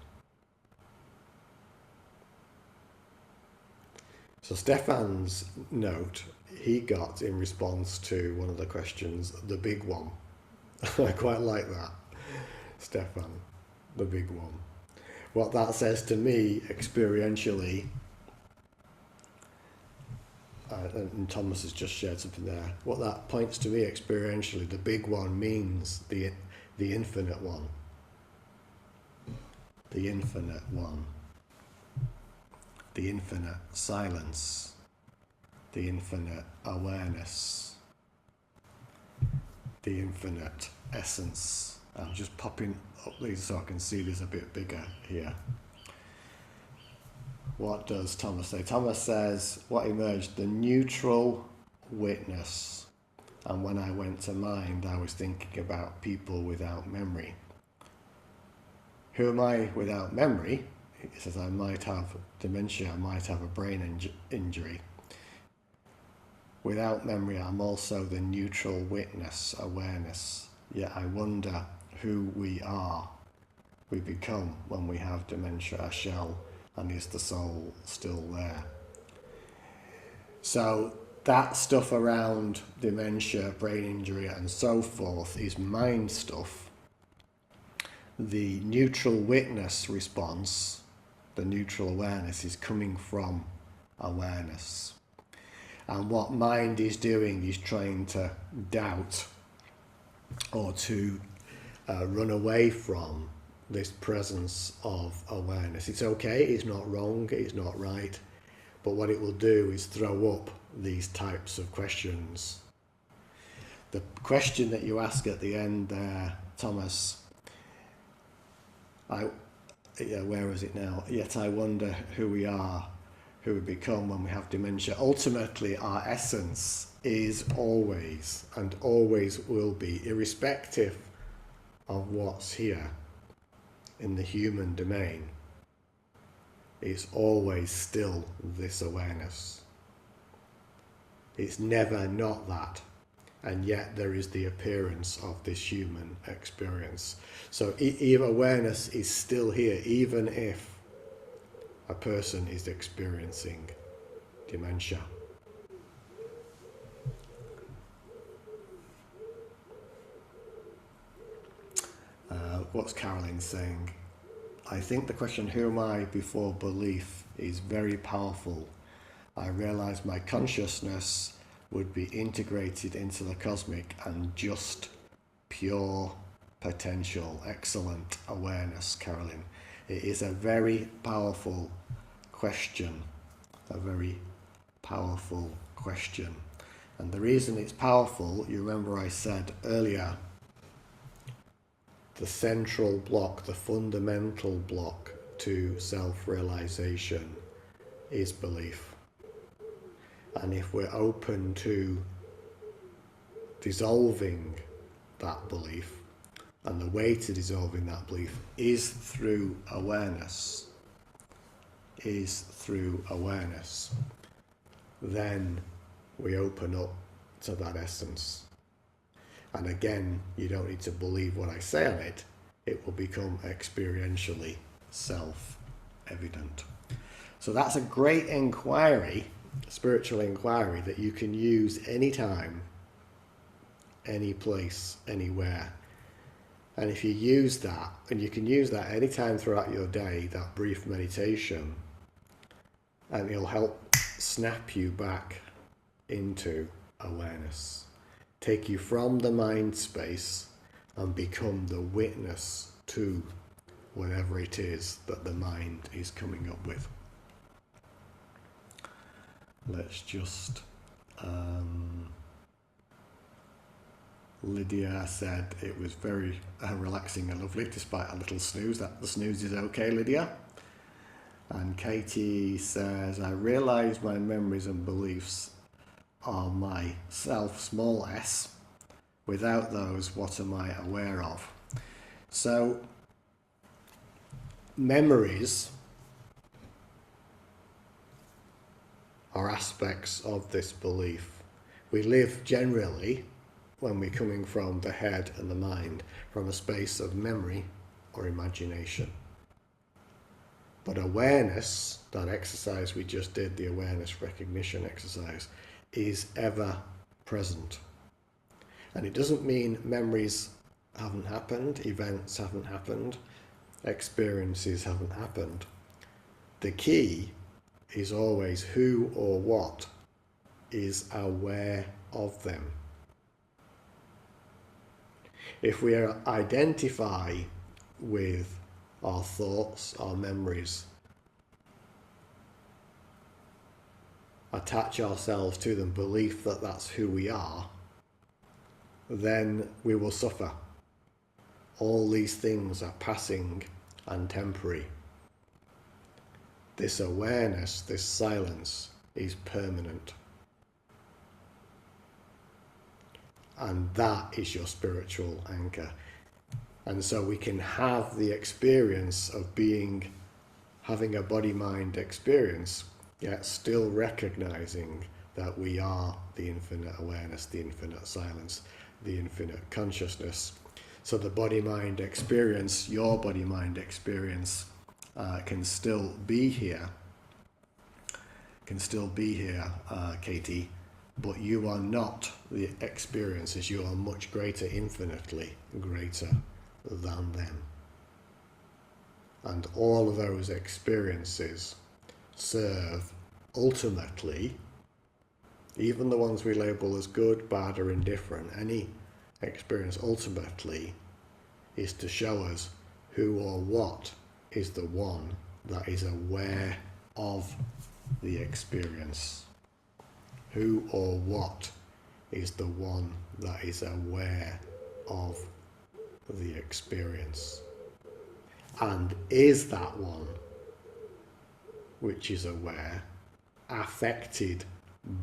So Stefan's note, he got in response to one of the questions, the big one. I quite like that. Stefan, the big one. What that says to me experientially, and Thomas has just shared something there, what that points to me experientially, the big one means the infinite one. The infinite one. The infinite silence. The infinite awareness. The infinite essence. I'm just popping up these so I can see these a bit bigger here. What does Thomas say? Thomas says, what emerged? The neutral witness. And when I went to mind, I was thinking about people without memory. Who am I without memory? He says, I might have dementia, I might have a brain injury. Without memory, I'm also the neutral witness, awareness. Yet I wonder who we are, we become when we have dementia, a shell, and is the soul still there? So that stuff around dementia, brain injury, and so forth is mind stuff. The neutral witness response the neutral awareness, is coming from awareness. And what mind is doing is trying to doubt or to run away from this presence of awareness. It's okay, it's not wrong, it's not right, but what it will do is throw up these types of questions. The question that you ask at the end there, Thomas, where is it now? Yet I wonder who we are, who we become when we have dementia. Ultimately, our essence is always and always will be, irrespective of what's here in the human domain, it's always still this awareness. It's never not that. And yet there is the appearance of this human experience. So awareness is still here, even if a person is experiencing dementia. What's Carolyn saying? I think the question, who am I before belief, is very powerful. I realize my consciousness would be integrated into the cosmic and just pure potential. Excellent awareness, Carolyn. It is a very powerful question, a very powerful question. And the reason it's powerful, you remember I said earlier, the central block, the fundamental block to self-realization is belief. And if we're open to dissolving that belief, and the way to dissolving that belief is through awareness, then we open up to that essence. And again, you don't need to believe what I say on it. It will become experientially self-evident. So that's a great inquiry, spiritual inquiry, that you can use anytime, any place, anywhere. And if you use that, and you can use that anytime throughout your day, that brief meditation, and it'll help snap you back into awareness. Take you from the mind space and become the witness to whatever it is that the mind is coming up with. Let's just... Lydia said it was very relaxing and lovely despite a little snooze. The snooze is okay, Lydia. And Katie says, I realise my memories and beliefs are my self, small s. Without those, what am I aware of? So, memories are aspects of this belief. We live generally, when we're coming from the head and the mind, from a space of memory or imagination. But awareness, that exercise we just did, the awareness recognition exercise, is ever present. And it doesn't mean memories haven't happened, events haven't happened, experiences haven't happened. The key is always who or what is aware of them. If we identify with our thoughts, our memories, attach ourselves to them, belief that that's who we are, then we will suffer. All these things are passing and temporary. This awareness, this silence, is permanent. And that is your spiritual anchor. And so we can have the experience of having a body-mind experience, yet still recognizing that we are the infinite awareness, the infinite silence, the infinite consciousness. So the body-mind experience, your body-mind experience, can still be here, Katie, but you are not the experiences. You are much greater, infinitely greater than them. And all of those experiences serve ultimately, even the ones we label as good, bad, or indifferent, any experience ultimately is to show us who or what is the one that is aware of the experience. Who or what is the one that is aware of the experience? And is that one which is aware affected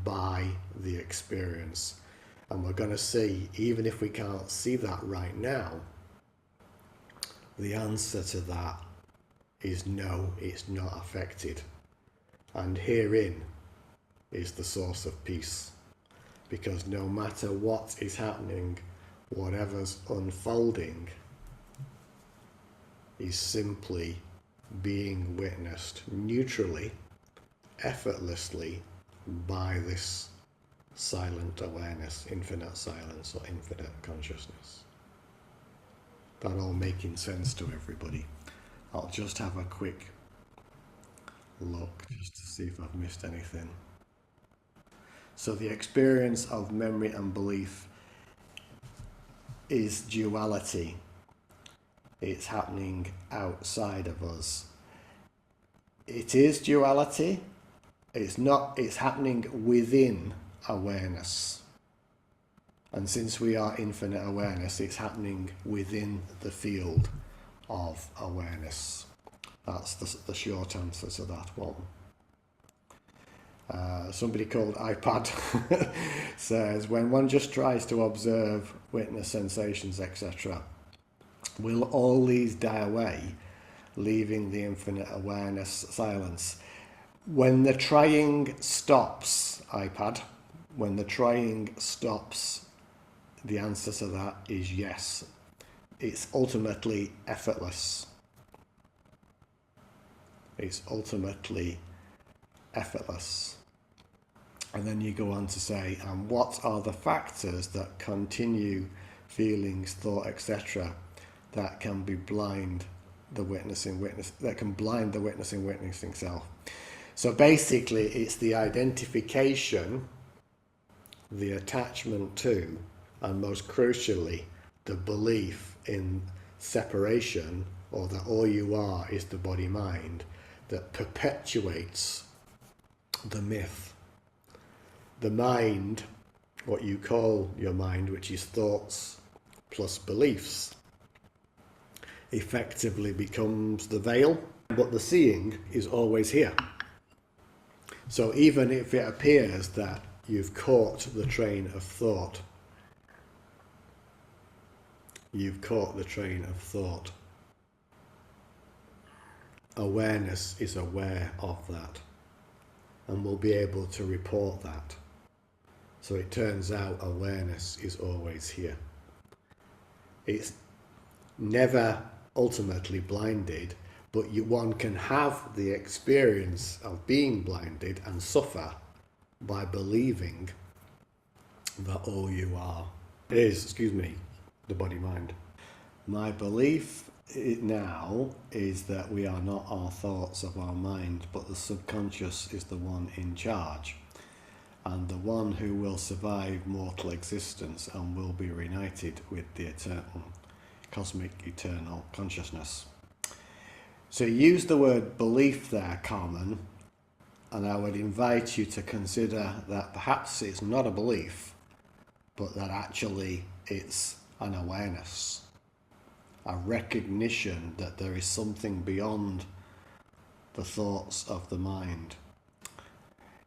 by the experience? And we're going to see, even if we can't see that right now, the answer to that is no, it's not affected. And herein is the source of peace. Because no matter what is happening, whatever's unfolding is simply being witnessed neutrally, effortlessly by this silent awareness, infinite silence or infinite consciousness. That all making sense to everybody? I'll just have a quick look just to see if I've missed anything. So the experience of memory and belief is duality. It's happening outside of us. It is duality. It's not, it's happening within awareness. And since we are infinite awareness, it's happening within the field of awareness. That's the short answer to that one. Somebody called iPad says, when one just tries to observe, witness sensations, etc., will all these die away, leaving the infinite awareness silence? When the trying stops, iPad, when the trying stops, the answer to that is yes. It's ultimately effortless. It's ultimately effortless. And then you go on to say, and what are the factors that continue feelings, thought, etc., that can be blind the witnessing self? So basically it's the identification, the attachment to, and most crucially, the belief in separation, or that all you are is the body-mind, that perpetuates the myth. The mind, what you call your mind, which is thoughts plus beliefs, effectively becomes the veil, but the seeing is always here. So even if it appears that you've caught the train of thought, awareness is aware of that and will be able to report that. So it turns out awareness is always here. It's never ultimately blinded, but one can have the experience of being blinded and suffer by believing that all you are is, the body-mind. My belief now is that we are not our thoughts of our mind, but the subconscious is the one in charge, and the one who will survive mortal existence and will be reunited with the eternal, cosmic eternal consciousness. So use the word belief there, Carmen, and I would invite you to consider that perhaps it's not a belief, but that actually it's an awareness, a recognition that there is something beyond the thoughts of the mind.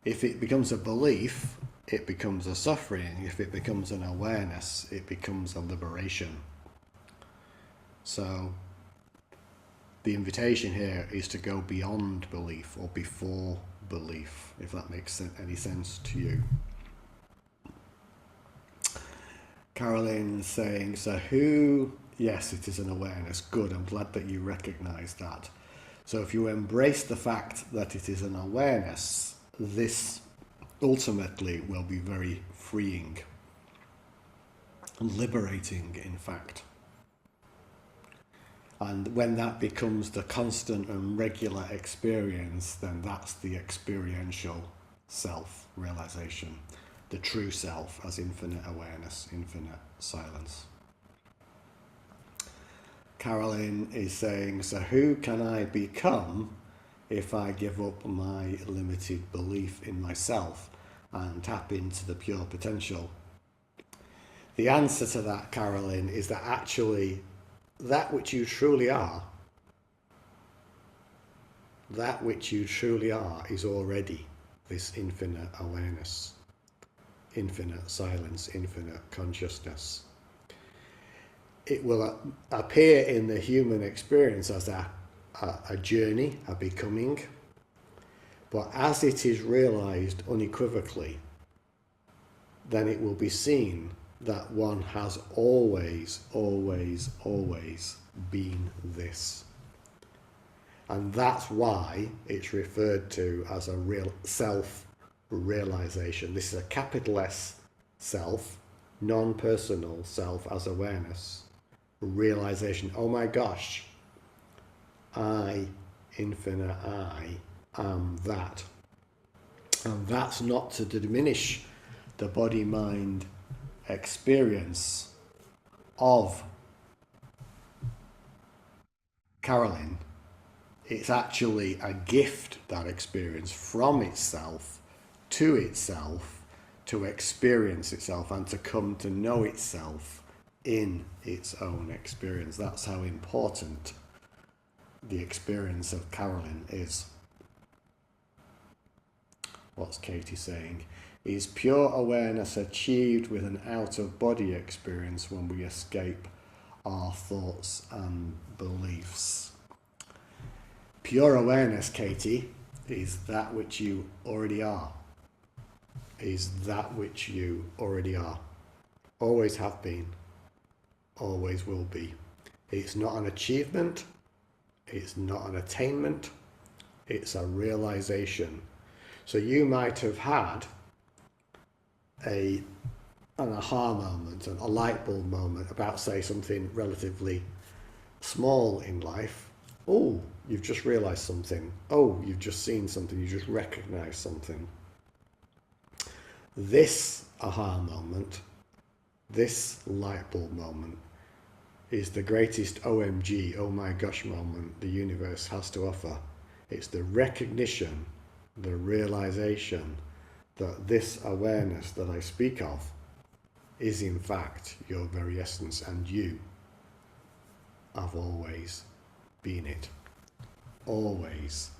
If it becomes a belief, it becomes a suffering. If it becomes an awareness, it becomes a liberation. So the invitation here is to go beyond belief or before belief, if that makes any sense to you. Carolyn saying, so who, yes, it is an awareness. Good, I'm glad that you recognize that. So if you embrace the fact that it is an awareness, this ultimately will be very freeing, liberating, in fact. And when that becomes the constant and regular experience, then that's the experiential self-realization, the true self as infinite awareness, infinite silence. Carolyn is saying, so who can I become if I give up my limited belief in myself and tap into the pure potential? The answer to that, Carolyn, is that actually that which you truly are, that which you truly are is already this infinite awareness, infinite silence, infinite consciousness. It will appear in the human experience as a journey, a becoming, but as it is realized unequivocally, then it will be seen that one has always, always, always been this. And that's why it's referred to as a real self-realization. This is a capital S self, non-personal self as awareness, realization. Oh my gosh, I, infinite I, am that. And that's not to diminish the body-mind experience of Carolyn. It's actually a gift, that experience, from itself to experience itself and to come to know itself in its own experience. That's how important the experience of Carolyn is. What's Katie saying? Is pure awareness achieved with an out-of-body experience when we escape our thoughts and beliefs? Pure awareness, Katie, is that which you already are. Is that which you already are. Always have been. Always will be. It's not an achievement. It's not an attainment. It's a realization. So you might have had an aha moment, a light bulb moment about, say, something relatively small in life. Oh, you've just realized something. Oh, you've just seen something. You just recognized something. This aha moment, this light bulb moment, is the greatest OMG, oh my gosh moment the universe has to offer. It's the recognition, the realization that this awareness that I speak of is in fact your very essence, and you have always been it. Always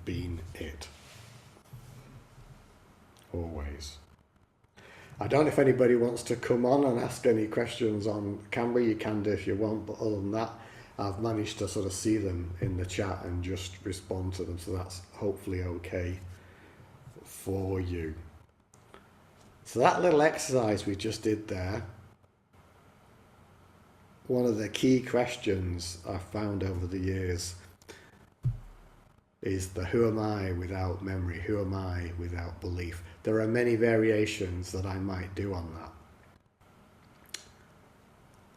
been it. Always. I don't know if anybody wants to come on and ask any questions on camera. You can do if you want, but other than that, I've managed to sort of see them in the chat and just respond to them, so that's hopefully okay for you. So that little exercise we just did there, one of the key questions I've found over the years is the who am I without memory, who am I without belief. There are many variations that I might do on that,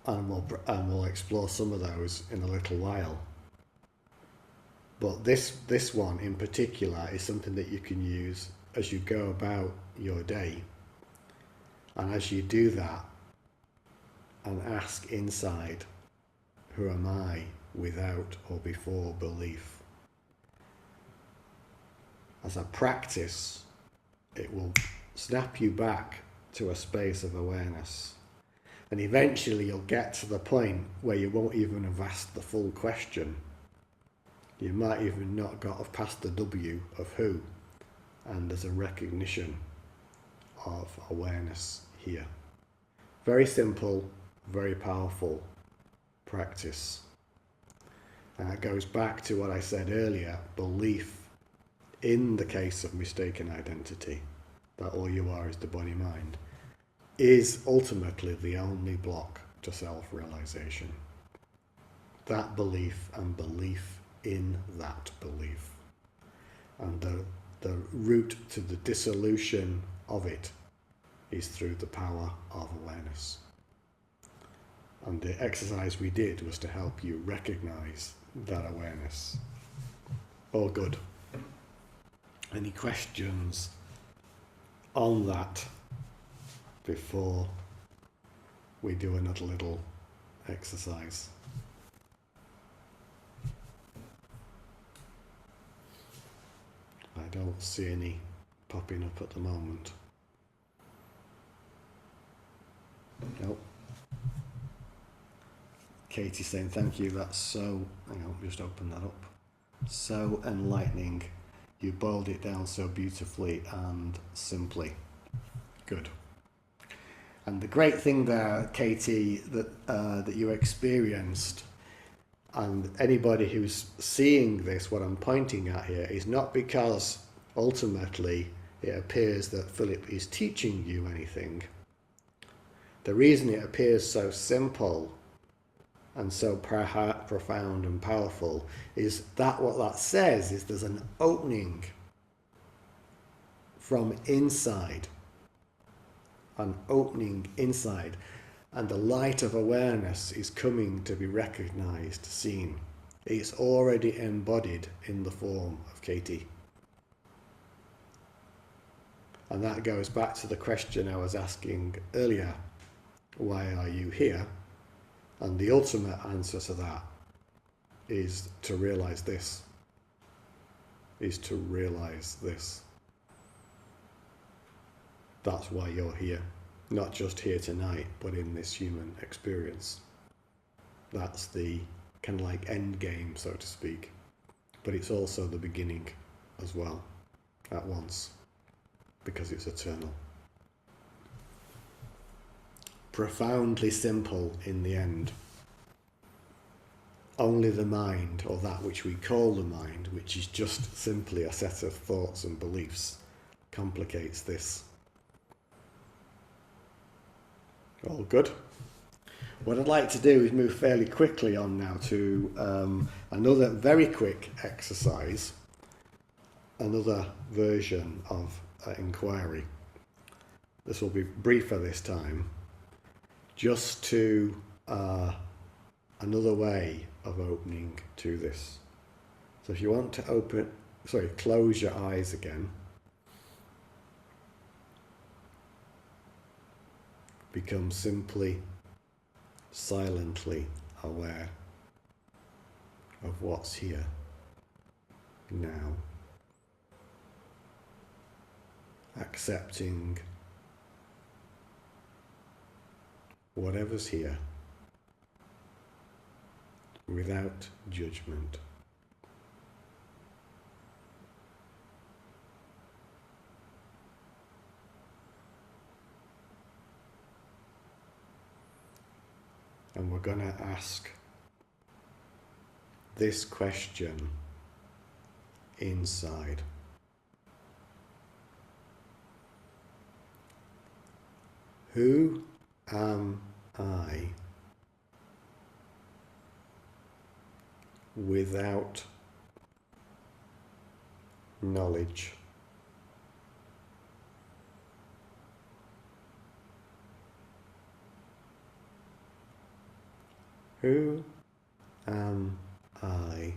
and we'll explore some of those in a little while. But this one in particular is something that you can use as you go about your day. And as you do that and ask inside, who am I without or before belief? As a practice, it will snap you back to a space of awareness. And eventually you'll get to the point where you won't even have asked the full question. You might even not got past the W of who, and there's a recognition of awareness here. Very simple, very powerful practice. And it goes back to what I said earlier, belief in the case of mistaken identity, that all you are is the body-mind, is ultimately the only block to self-realization. That belief and belief in that belief. And the route to the dissolution of it is through the power of awareness. And the exercise we did was to help you recognize that awareness. All good. Any questions on that before we do another little exercise? I don't see any popping up at the moment. Nope. Katie saying thank you, that's so, hang on, just open that up. So enlightening. You boiled it down so beautifully and simply. Good. And the great thing there, Katie, that you experienced, and anybody who's seeing this, what I'm pointing at here, is not because ultimately it appears that Philip is teaching you anything. The reason it appears so simple and so profound and powerful is that what that says is there's an opening from inside, an opening inside, and the light of awareness is coming to be recognized, seen. It's already embodied in the form of Katie. And that goes back to the question I was asking earlier, why are you here? And the ultimate answer to that is to realize this, That's why you're here. Not just here tonight, but in this human experience. That's the kind of like end game, so to speak. But it's also the beginning as well, at once, because it's eternal. Profoundly simple in the end. Only the mind, or that which we call the mind, which is just simply a set of thoughts and beliefs, complicates this. All good? What I'd like to do is move fairly quickly on now to another very quick exercise, another version of inquiry. This will be briefer this time, just to another way of opening to this. So if you want to close your eyes again. Become simply, silently aware of what's here, now. Accepting whatever's here without judgment. And we're going to ask this question inside. Who am I without knowledge? Who am I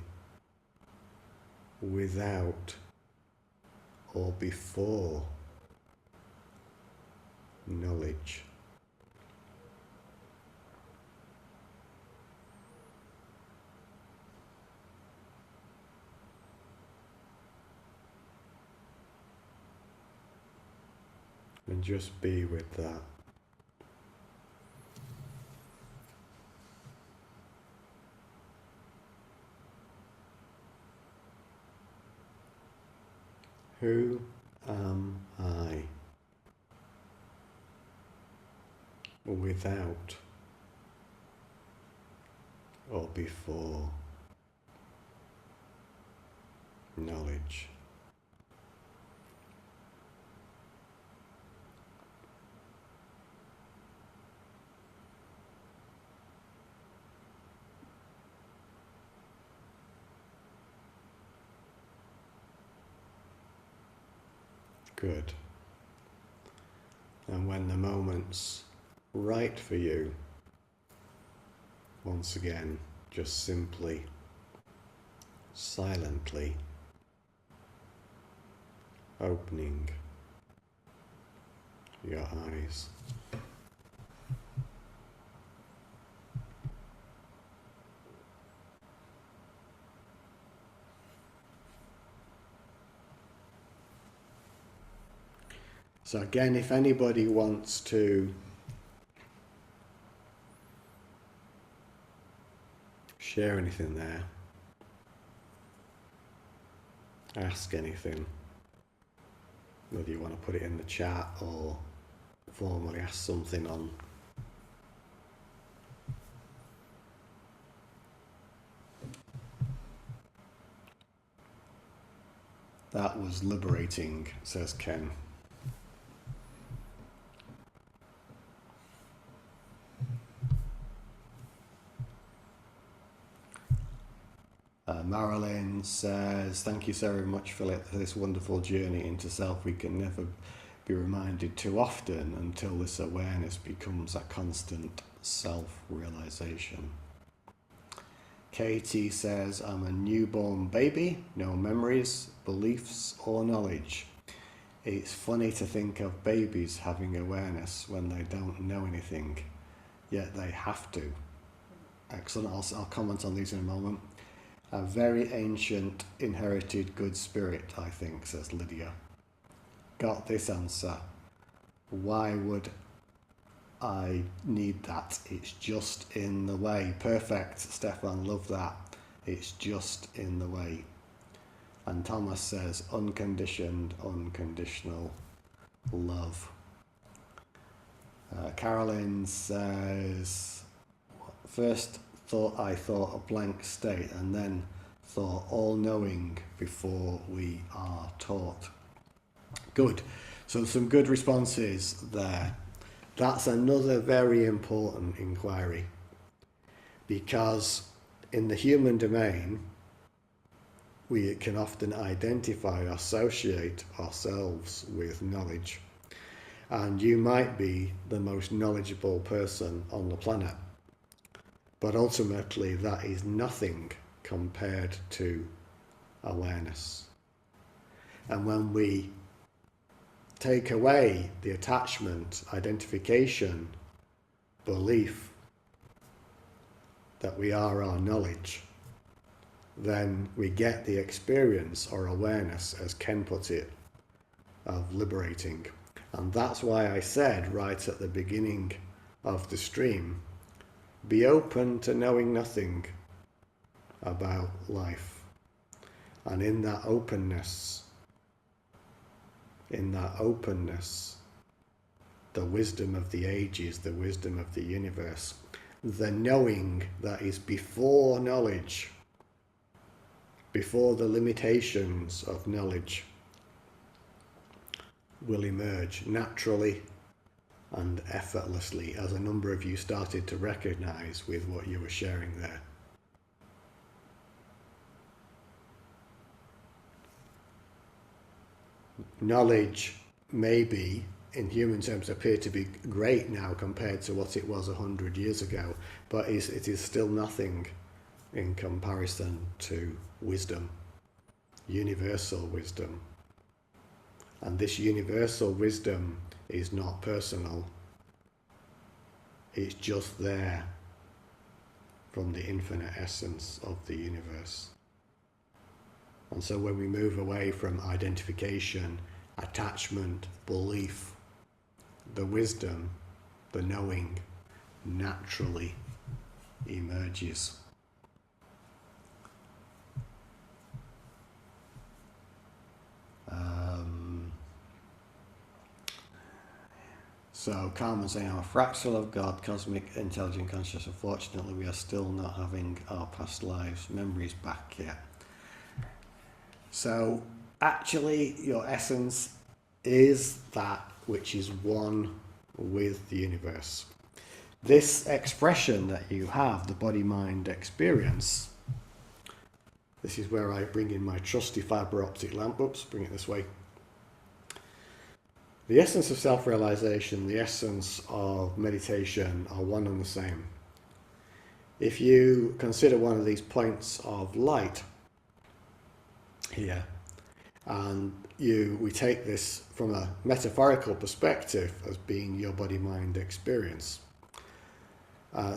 without or before knowledge? And just be with that. Who am I without or before knowledge? Good. And when the moment's right for you, once again, just simply, silently opening your eyes. So again, if anybody wants to share anything there, ask anything, whether you want to put it in the chat or formally ask something on that was liberating, says Ken. Marilyn says, thank you so very much, Philip, for this wonderful journey into self. We can never be reminded too often until this awareness becomes a constant self-realization. Katie says, I'm a newborn baby, no memories, beliefs or knowledge. It's funny to think of babies having awareness when they don't know anything, yet they have to. Excellent, I'll comment on these in a moment. A very ancient, inherited good spirit, I think, says Lydia. Got this answer. Why would I need that? It's just in the way. Perfect, Stefan, love that. It's just in the way. And Thomas says, unconditioned, unconditional love. Carolyn says, first I thought a blank state, and then thought all-knowing before we are taught. Good. So some good responses there. That's another very important inquiry, because in the human domain, we can often identify, associate ourselves with knowledge. And you might be the most knowledgeable person on the planet. But ultimately, that is nothing compared to awareness. And when we take away the attachment, identification, belief that we are our knowledge, then we get the experience or awareness, as Ken put it, of liberating. And that's why I said right at the beginning of the stream, be open to knowing nothing about life. And in that openness, the wisdom of the ages, the wisdom of the universe, the knowing that is before knowledge, before the limitations of knowledge, will emerge naturally and effortlessly, as a number of you started to recognize with what you were sharing there. Knowledge maybe, in human terms, appear to be great now compared to what it was 100 years ago, but it is still nothing in comparison to wisdom, universal wisdom. And this universal wisdom is not personal. It's just there from the infinite essence of the universe. And so when we move away from identification, attachment, belief, the wisdom, the knowing naturally emerges. So Carmen saying, I'm a fractal of God, cosmic, intelligent consciousness. Unfortunately, we are still not having our past lives memories back yet. So actually, your essence is that which is one with the universe. This expression that you have, the body-mind experience, this is where I bring in my trusty fibre optic lamp. Oops, bring it this way. The essence of self-realization, the essence of meditation are one and the same. if you consider one of these points of light here, and we take this from a metaphorical perspective as being your body-mind experience,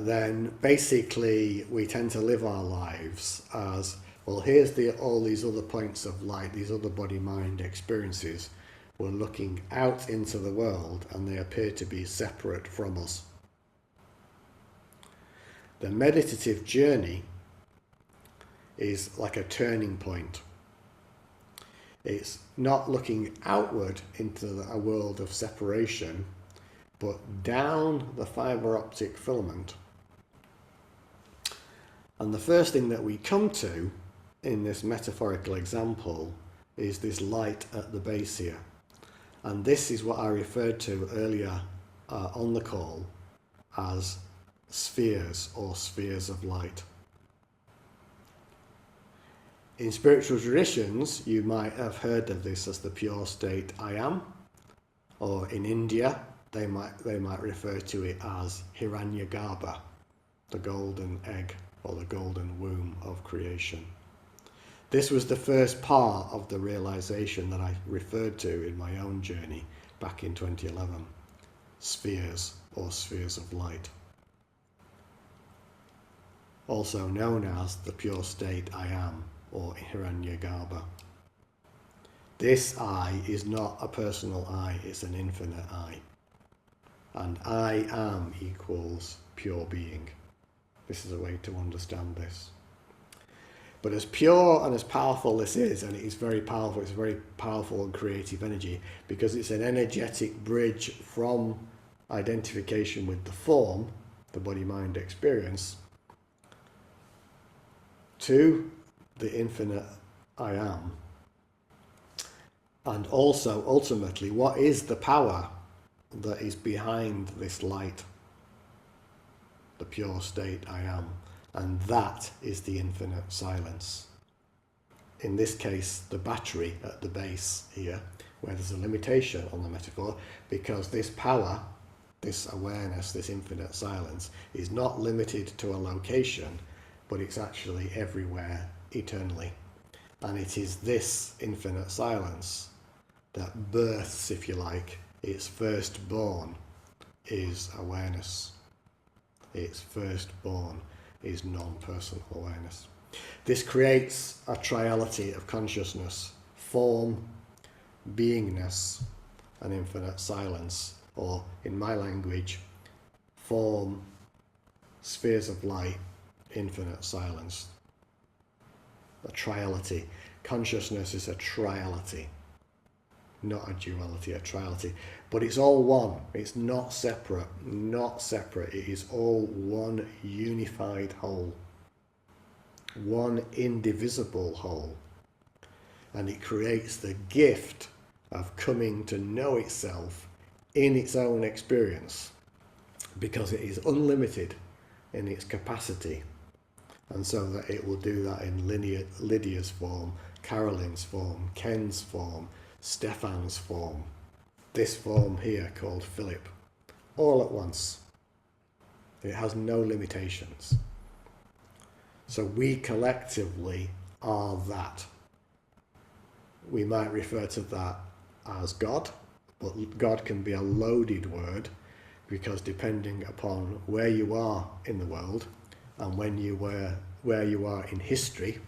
then basically we tend to live our lives as, well, here's all these other points of light, these other body-mind experiences. We're looking out into the world and they appear to be separate from us. The meditative journey is like a turning point. It's not looking outward into a world of separation, but down the fiber optic filament. And the first thing that we come to in this metaphorical example is this light at the base here. And this is what I referred to earlier on the call as spheres or spheres of light. In spiritual traditions, you might have heard of this as the pure state I am, or in India, they might refer to it as Hiranyagarbha, the golden egg or the golden womb of creation. This was the first part of the realization that I referred to in my own journey back in 2011. Spheres or spheres of light. Also known as the pure state I am or Hiranyagarbha. This I is not a personal I, it's an infinite I. And I am equals pure being. This is a way to understand this. But as pure and as powerful this is, and it is very powerful, it's a very powerful and creative energy, because it's an energetic bridge from identification with the form, the body-mind experience, to the infinite I am. And also, ultimately, what is the power that is behind this light? The pure state I am. And that is the infinite silence. In this case, the battery at the base here, where there's a limitation on the metaphor, because this power, this awareness, this infinite silence, is not limited to a location, but it's actually everywhere, eternally. And it is this infinite silence that births, if you like, its firstborn is awareness. Its firstborn is non-personal awareness. This creates a triality of consciousness, form, beingness, and infinite silence, or in my language, form, spheres of light, infinite silence. A triality. Consciousness is a triality, not a duality, a triality. But it's all one. It's not separate, not separate. It is all one unified whole, one indivisible whole. And it creates the gift of coming to know itself in its own experience, because it is unlimited in its capacity. And so that it will do that in Lydia's form, Carolyn's form, Ken's form, Stefan's form, this form here called Philip, all at once. It has no limitations. So we collectively are that. We might refer to that as God, but God can be a loaded word, because depending upon where you are in the world and where you are in history,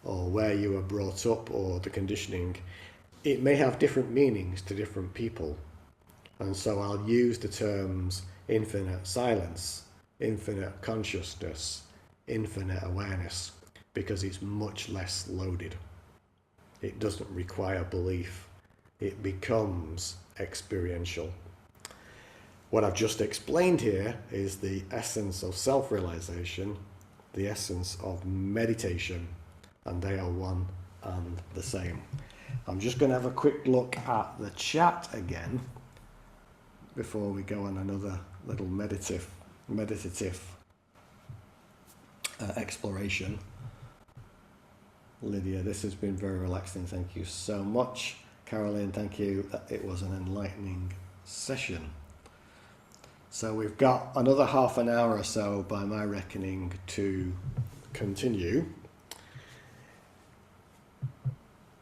or where you were brought up, or the conditioning, it may have different meanings to different people. And so I'll use the terms infinite silence, infinite consciousness, infinite awareness, because it's much less loaded. It doesn't require belief. It becomes experiential. What I've just explained here is the essence of self-realization, the essence of meditation, and they are one and the same. I'm just going to have a quick look at the chat again before we go on another little meditative exploration. Lydia, this has been very relaxing. Thank you so much. Carolyn, thank you. It was an enlightening session. So we've got another half an hour or so, by my reckoning, to continue.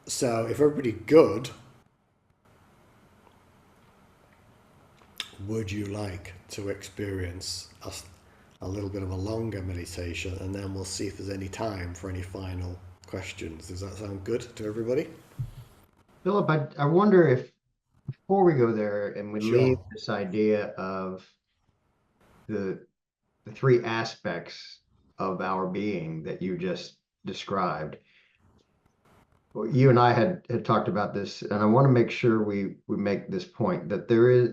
So if everybody good, would you like to experience a little bit of a longer meditation, and then we'll see if there's any time for any final questions. Does that sound good to everybody? Philip, I wonder if before we go there and we leave Sure. this idea of the three aspects of our being that you just described. Well, you and I had talked about this, and I want to make sure we make this point that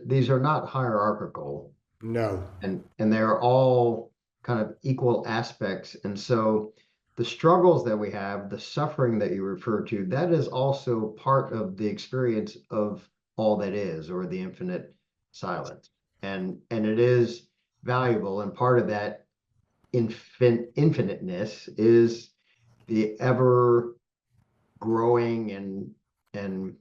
these are not hierarchical, No. and they're all kind of equal aspects. And so the struggles that we have, the suffering that you refer to, that is also part of the experience of all that is, or the infinite silence. And it is valuable, and part of that infiniteness is the ever growing and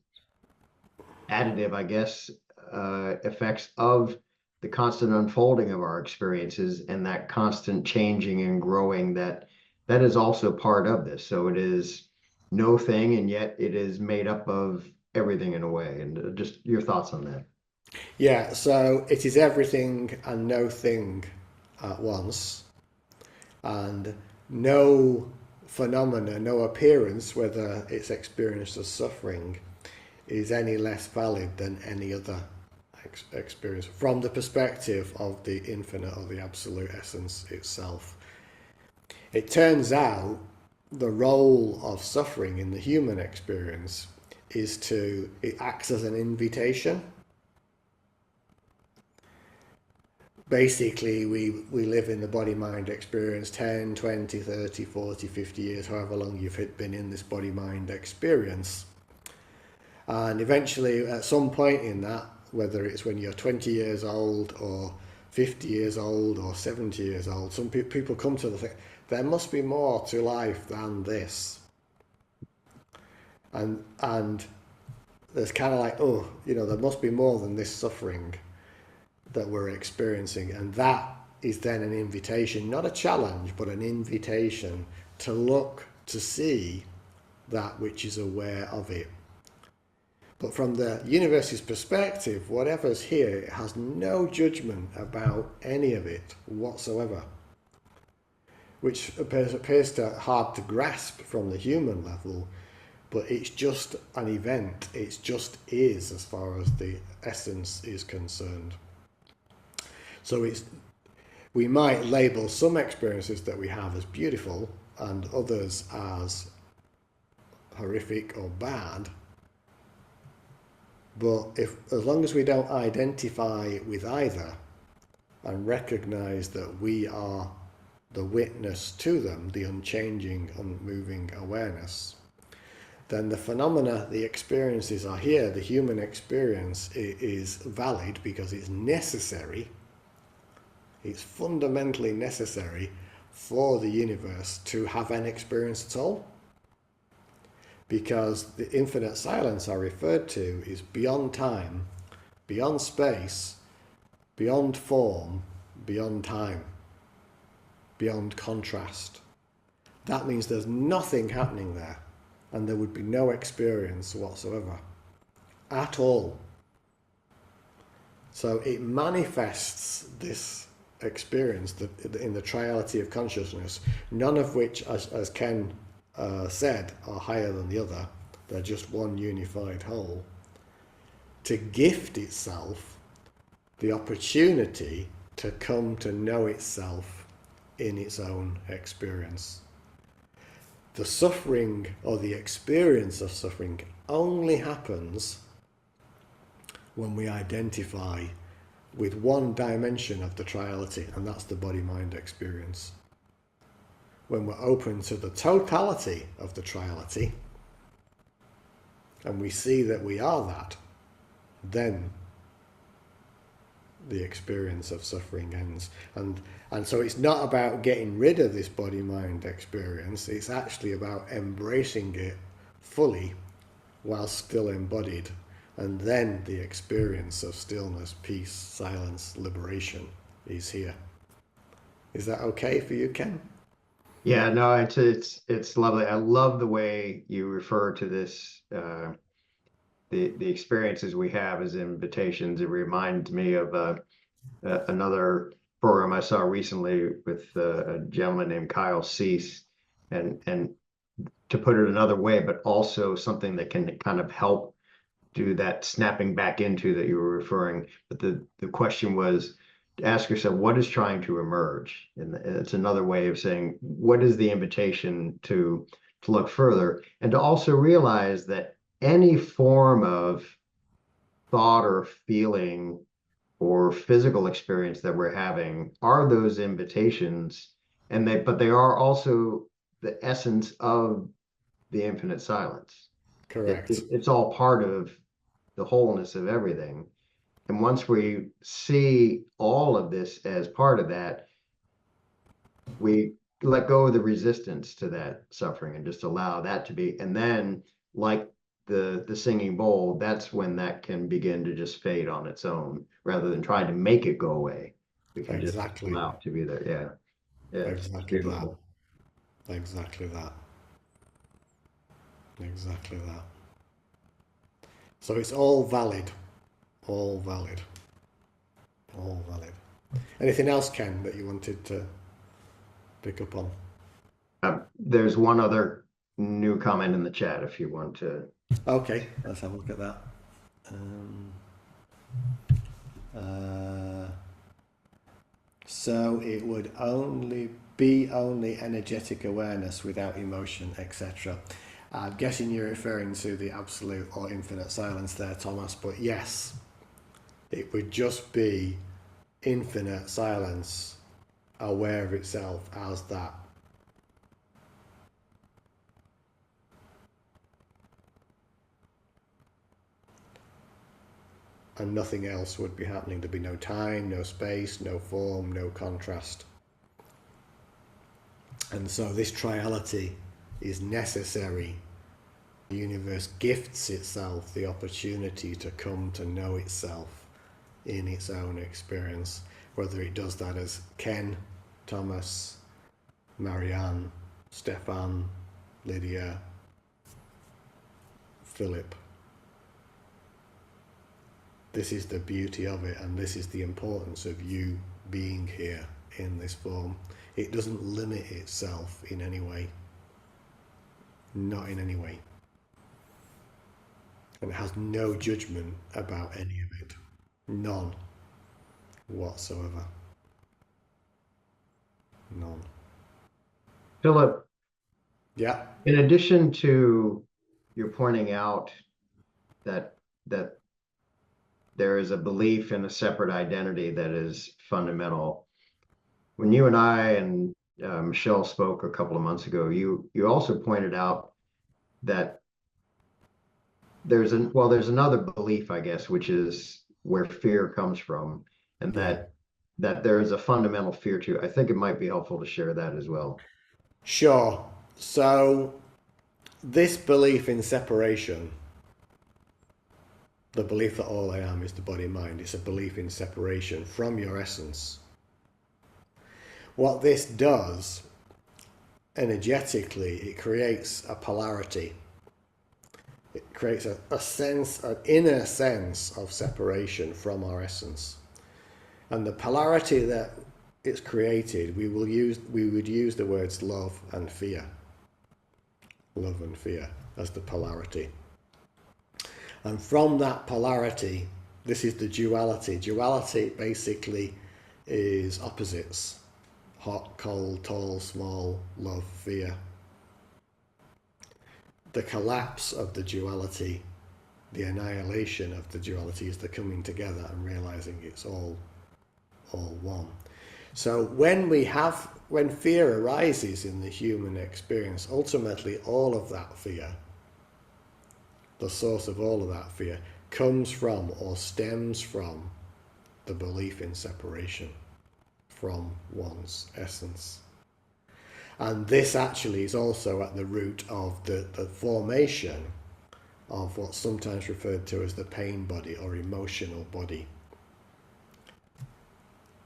additive, I guess, effects of the constant unfolding of our experiences, and that constant changing and growing that is also part of this. So it is no thing, and yet it is made up of everything in a way. And just your thoughts on that. Yeah, so it is everything and no thing at once, and no phenomena, no appearance, whether it's experienced as suffering, is any less valid than any other experience from the perspective of the infinite or the absolute essence itself. It turns out the role of suffering in the human experience is it acts as an invitation. Basically, we live in the body-mind experience 10, 20, 30, 40, 50 years, however long you've been in this body-mind experience. And eventually, at some point in that, whether it's when you're 20 years old or 50 years old or 70 years old, some people come to the thing, there must be more to life than this. And there's kind of like, oh, there must be more than this suffering that we're experiencing. And that is then an invitation, not a challenge, but an invitation to look, to see that which is aware of it. But from the universe's perspective, whatever's here, it has no judgment about any of it whatsoever, which appears hard to grasp from the human level, but it's just an event. It just is, as far as the essence is concerned. So we might label some experiences that we have as beautiful and others as horrific or bad. But as long as we don't identify with either and recognize that we are the witness to them, the unchanging, unmoving awareness, then the phenomena, the experiences are here. The human experience is valid because it's necessary. It's fundamentally necessary for the universe to have an experience at all. Because the infinite silence I referred to is beyond time, beyond space, beyond form, beyond time, beyond contrast. That means there's nothing happening there, and there would be no experience whatsoever, at all. So it manifests this experience in the triality of consciousness, none of which, as Ken said, are higher than the other. They're just one unified whole, to gift itself the opportunity to come to know itself in its own experience. The suffering, or the experience of suffering, only happens when we identify with one dimension of the triality, and that's the body-mind experience. When we're open to the totality of the triality, and we see that we are that, then the experience of suffering ends. And so it's not about getting rid of this body-mind experience, it's actually about embracing it fully while still embodied, And then the experience of stillness, peace, silence, liberation is here. Is that okay for you, Ken? Yeah, no, it's lovely. I love the way you refer to this, the experiences we have as invitations. It reminds me of another program I saw recently with a gentleman named Kyle Cease, and to put it another way, but also something that can kind of help do that snapping back into that you were referring. But the question was to ask yourself, what is trying to emerge? And it's another way of saying, what is the invitation to look further and to also realize that any form of thought or feeling or physical experience that we're having are those invitations, and but they are also the essence of the infinite silence. Correct. It's all part of the wholeness of everything. And once we see all of this as part of that, we let go of the resistance to that suffering and just allow that to be. And then, like the singing bowl, that's when that can begin to just fade on its own, rather than trying to make it go away. We can just Exactly. allow it to be there. Yeah, it's Exactly that. beautiful. Exactly that. Exactly that. So it's all valid. All valid. All valid. Anything else, Ken, that you wanted to pick up on? There's one other new comment in the chat if you want to. Okay, let's have a look at that. Um, uh, so it would only be energetic awareness without emotion, etc. I'm guessing you're referring to the absolute or infinite silence there, Thomas, but yes, it would just be infinite silence, aware of itself as that. And nothing else would be happening. There'd be no time, no space, no form, no contrast. And so this triality is necessary. The universe gifts itself the opportunity to come to know itself in its own experience, whether it does that as Ken, Thomas, Marianne, Stefan, Lydia, Philip. This is the beauty of it, and this is the importance of you being here in this form. It doesn't limit itself in any way. Not in any way. And it has no judgment about any of it. None whatsoever. None. Philip, Yeah, in addition to your pointing out that that there is a belief in a separate identity that is fundamental, when you and I and Michelle spoke a couple of months ago, you also pointed out that there's another belief, I guess, which is where fear comes from, and yeah. that there is a fundamental fear too. I think it might be helpful to share that as well. Sure. So this belief in separation, the belief that all I am is the body mind, it's a belief in separation from your essence. What this does energetically, it creates a polarity. It creates a sense, an inner sense of separation from our essence. And the polarity that it's created, we would use the words love and fear. Love and fear as the polarity. And from that polarity, this is the duality. Duality basically is opposites. Hot, cold, tall, small, love, fear. The collapse of the duality, the annihilation of the duality is the coming together and realizing it's all one. So when fear arises in the human experience, ultimately all of that fear, the source of all of that fear, comes from or stems from the belief in separation from one's essence. And this actually is also at the root of the formation of what's sometimes referred to as the pain body or emotional body.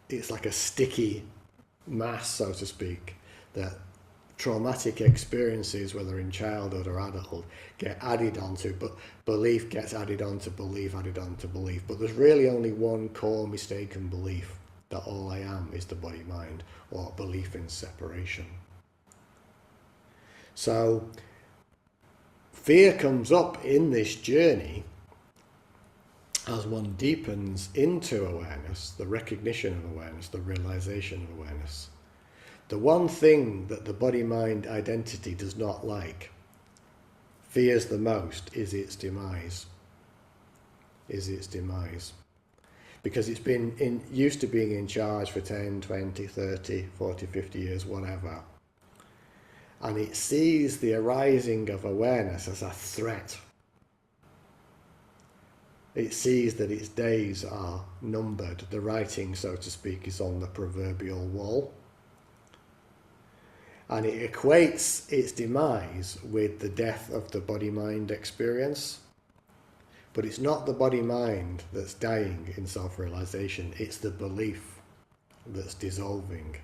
It's like a sticky mass, so to speak, that traumatic experiences, whether in childhood or adulthood, get added onto, but belief gets added onto belief, added onto belief. But there's really only one core mistaken belief, that all I am is the body-mind, or belief in separation. So fear comes up in this journey as one deepens into awareness, the recognition of awareness, the realization of awareness. The one thing that the body-mind identity does not like, fears the most, is its demise. Because it's been used to being in charge for 10, 20, 30, 40, 50 years, whatever. And it sees the arising of awareness as a threat. It sees that its days are numbered. The writing, so to speak, is on the proverbial wall. And it equates its demise with the death of the body-mind experience. But it's not the body-mind that's dying in self-realization. It's the belief that's dissolving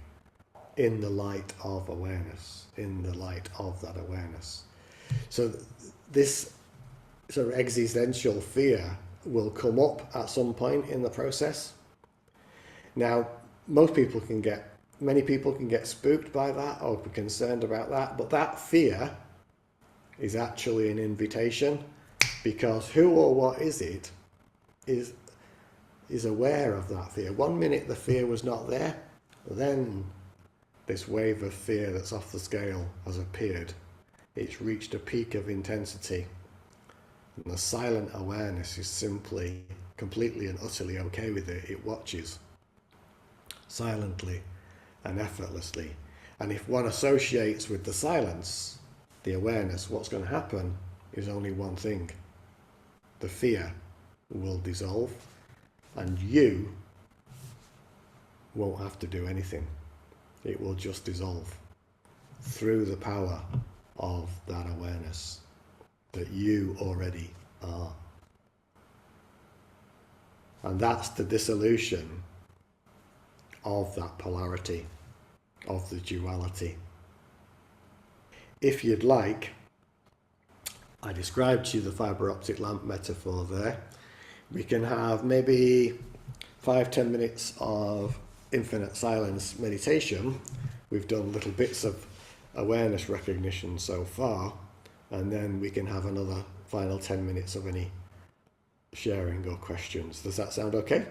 in the light of awareness, in the light of that awareness. So this sort of existential fear will come up at some point in the process. Now, many people can get spooked by that or be concerned about that, but that fear is actually an invitation, because who or what is it is aware of that fear. 1 minute the fear was not there, then this wave of fear that's off the scale has appeared. It's reached a peak of intensity. And the silent awareness is simply, completely and utterly okay with it. It watches silently and effortlessly. And if one associates with the silence, the awareness, what's going to happen is only one thing. The fear will dissolve and you won't have to do anything. It will just dissolve through the power of that awareness that you already are. And that's the dissolution of that polarity, of the duality. If you'd like, I described to you the fibre optic lamp metaphor there. We can have maybe 5-10 minutes of infinite silence meditation. We've done little bits of awareness recognition so far, and then we can have another final 10 minutes of any sharing or questions. Does that sound okay?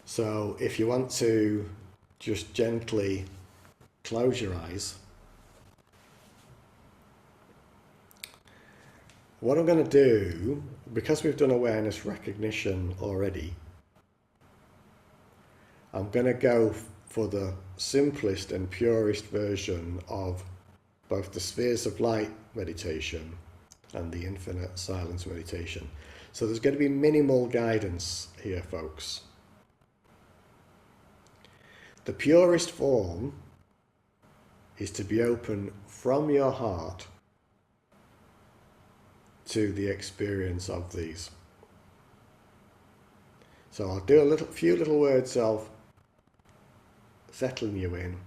So if you want to just gently close your eyes, what I'm going to do, because we've done awareness recognition already, I'm going to go for the simplest and purest version of both the spheres of light meditation and the infinite silence meditation. So there's going to be minimal guidance here, folks. The purest form is to be open from your heart to the experience of these. So I'll do a few little words of settling you in.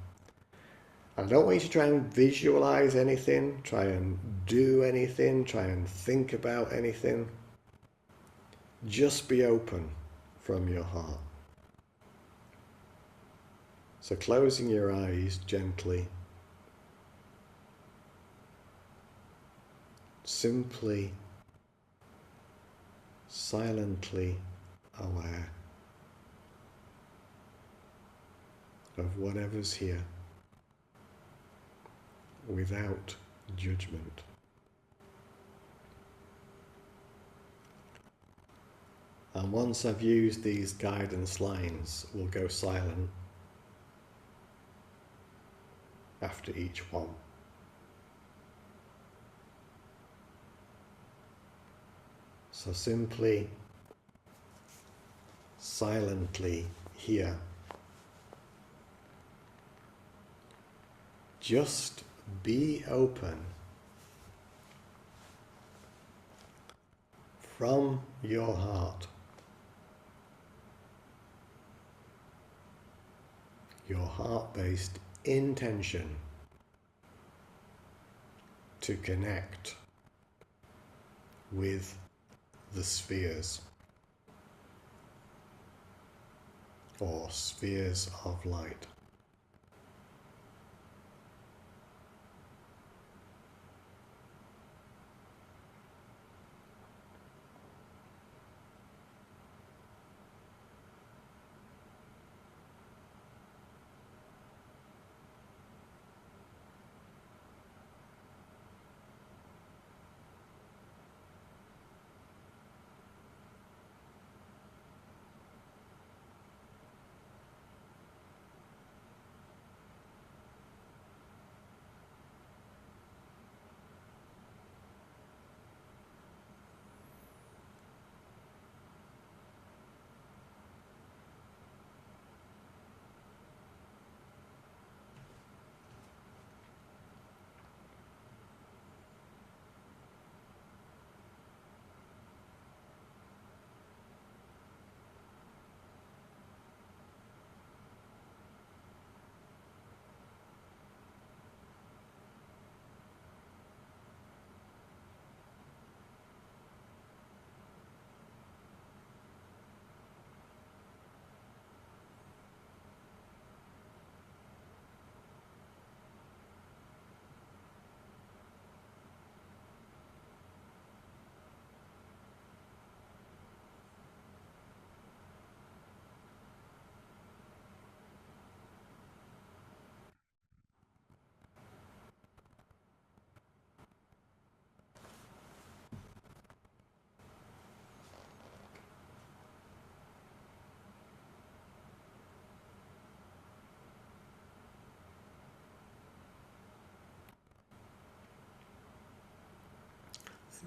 I don't want you to try and visualize anything, try and do anything, try and think about anything. Just be open from your heart. So closing your eyes gently, simply, silently aware of whatever's here, without judgment. And once I've used these guidance lines, we'll go silent after each one. So simply, silently here. Just be open from your heart, your heart-based intention to connect with the spheres or spheres of light.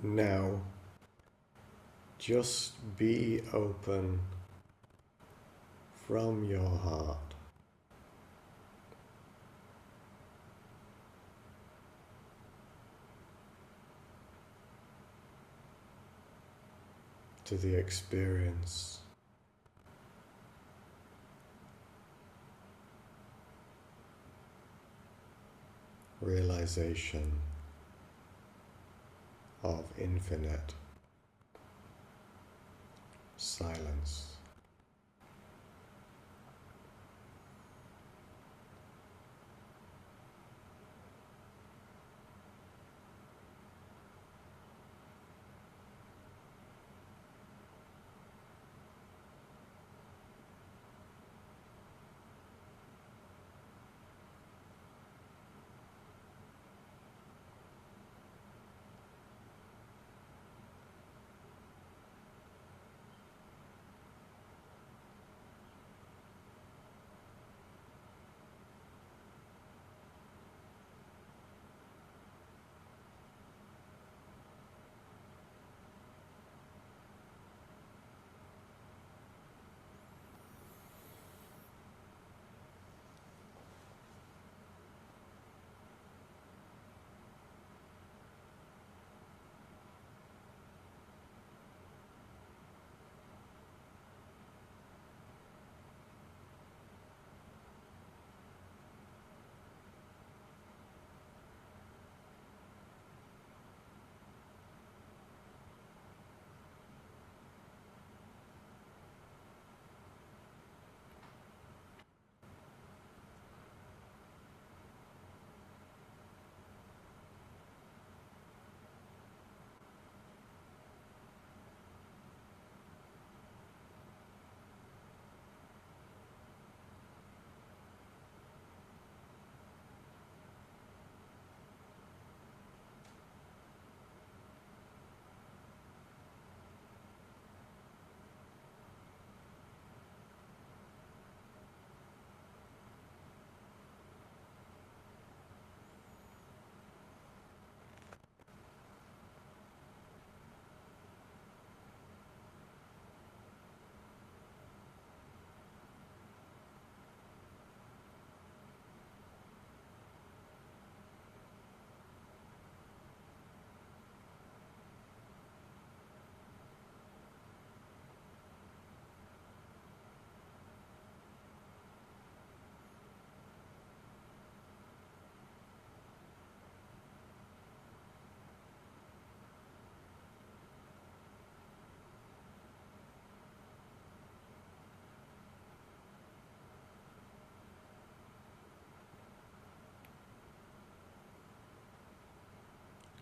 Now, just be open from your heart to the experience realization of infinite silence.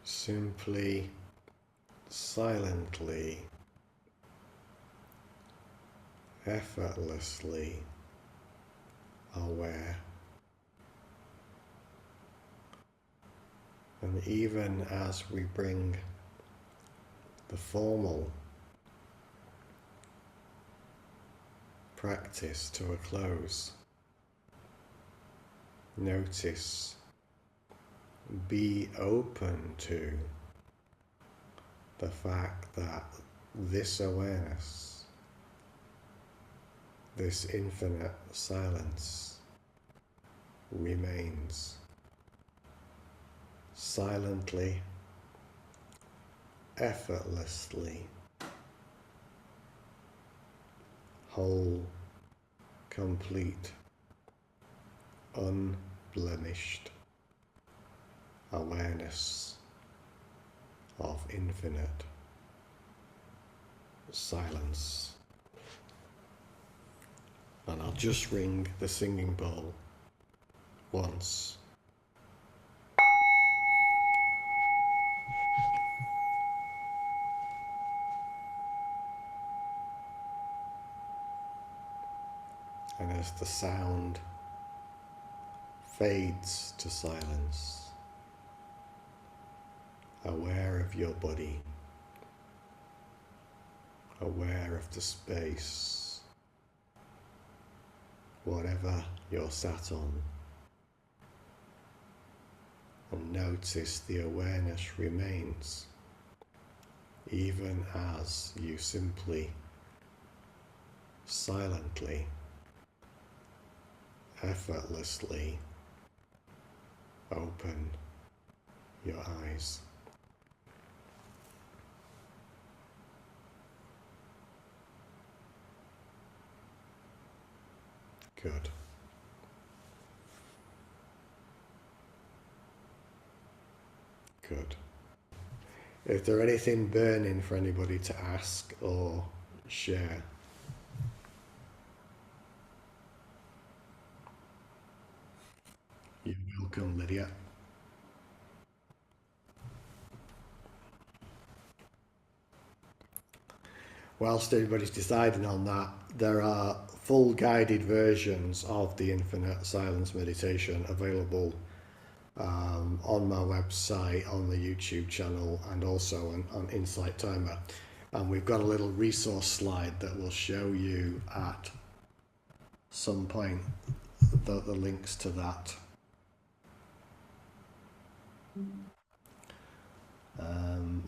simply, silently, effortlessly aware. And even as we bring the formal practice to a close, notice, be open to the fact that this awareness, this infinite silence, remains silently, effortlessly, whole, complete, unblemished awareness of infinite silence. And I'll just ring the singing bowl once. And as the sound fades to silence, aware of your body, aware of the space, whatever you're sat on, and notice the awareness remains even as you simply, silently, effortlessly open your eyes. Good. Good. Is there anything burning for anybody to ask or share? You're welcome, Lydia. Whilst everybody's deciding on that, there are full guided versions of the Infinite Silence Meditation available on my website, on the YouTube channel, and also on Insight Timer. And we've got a little resource slide that will show you at some point the links to that.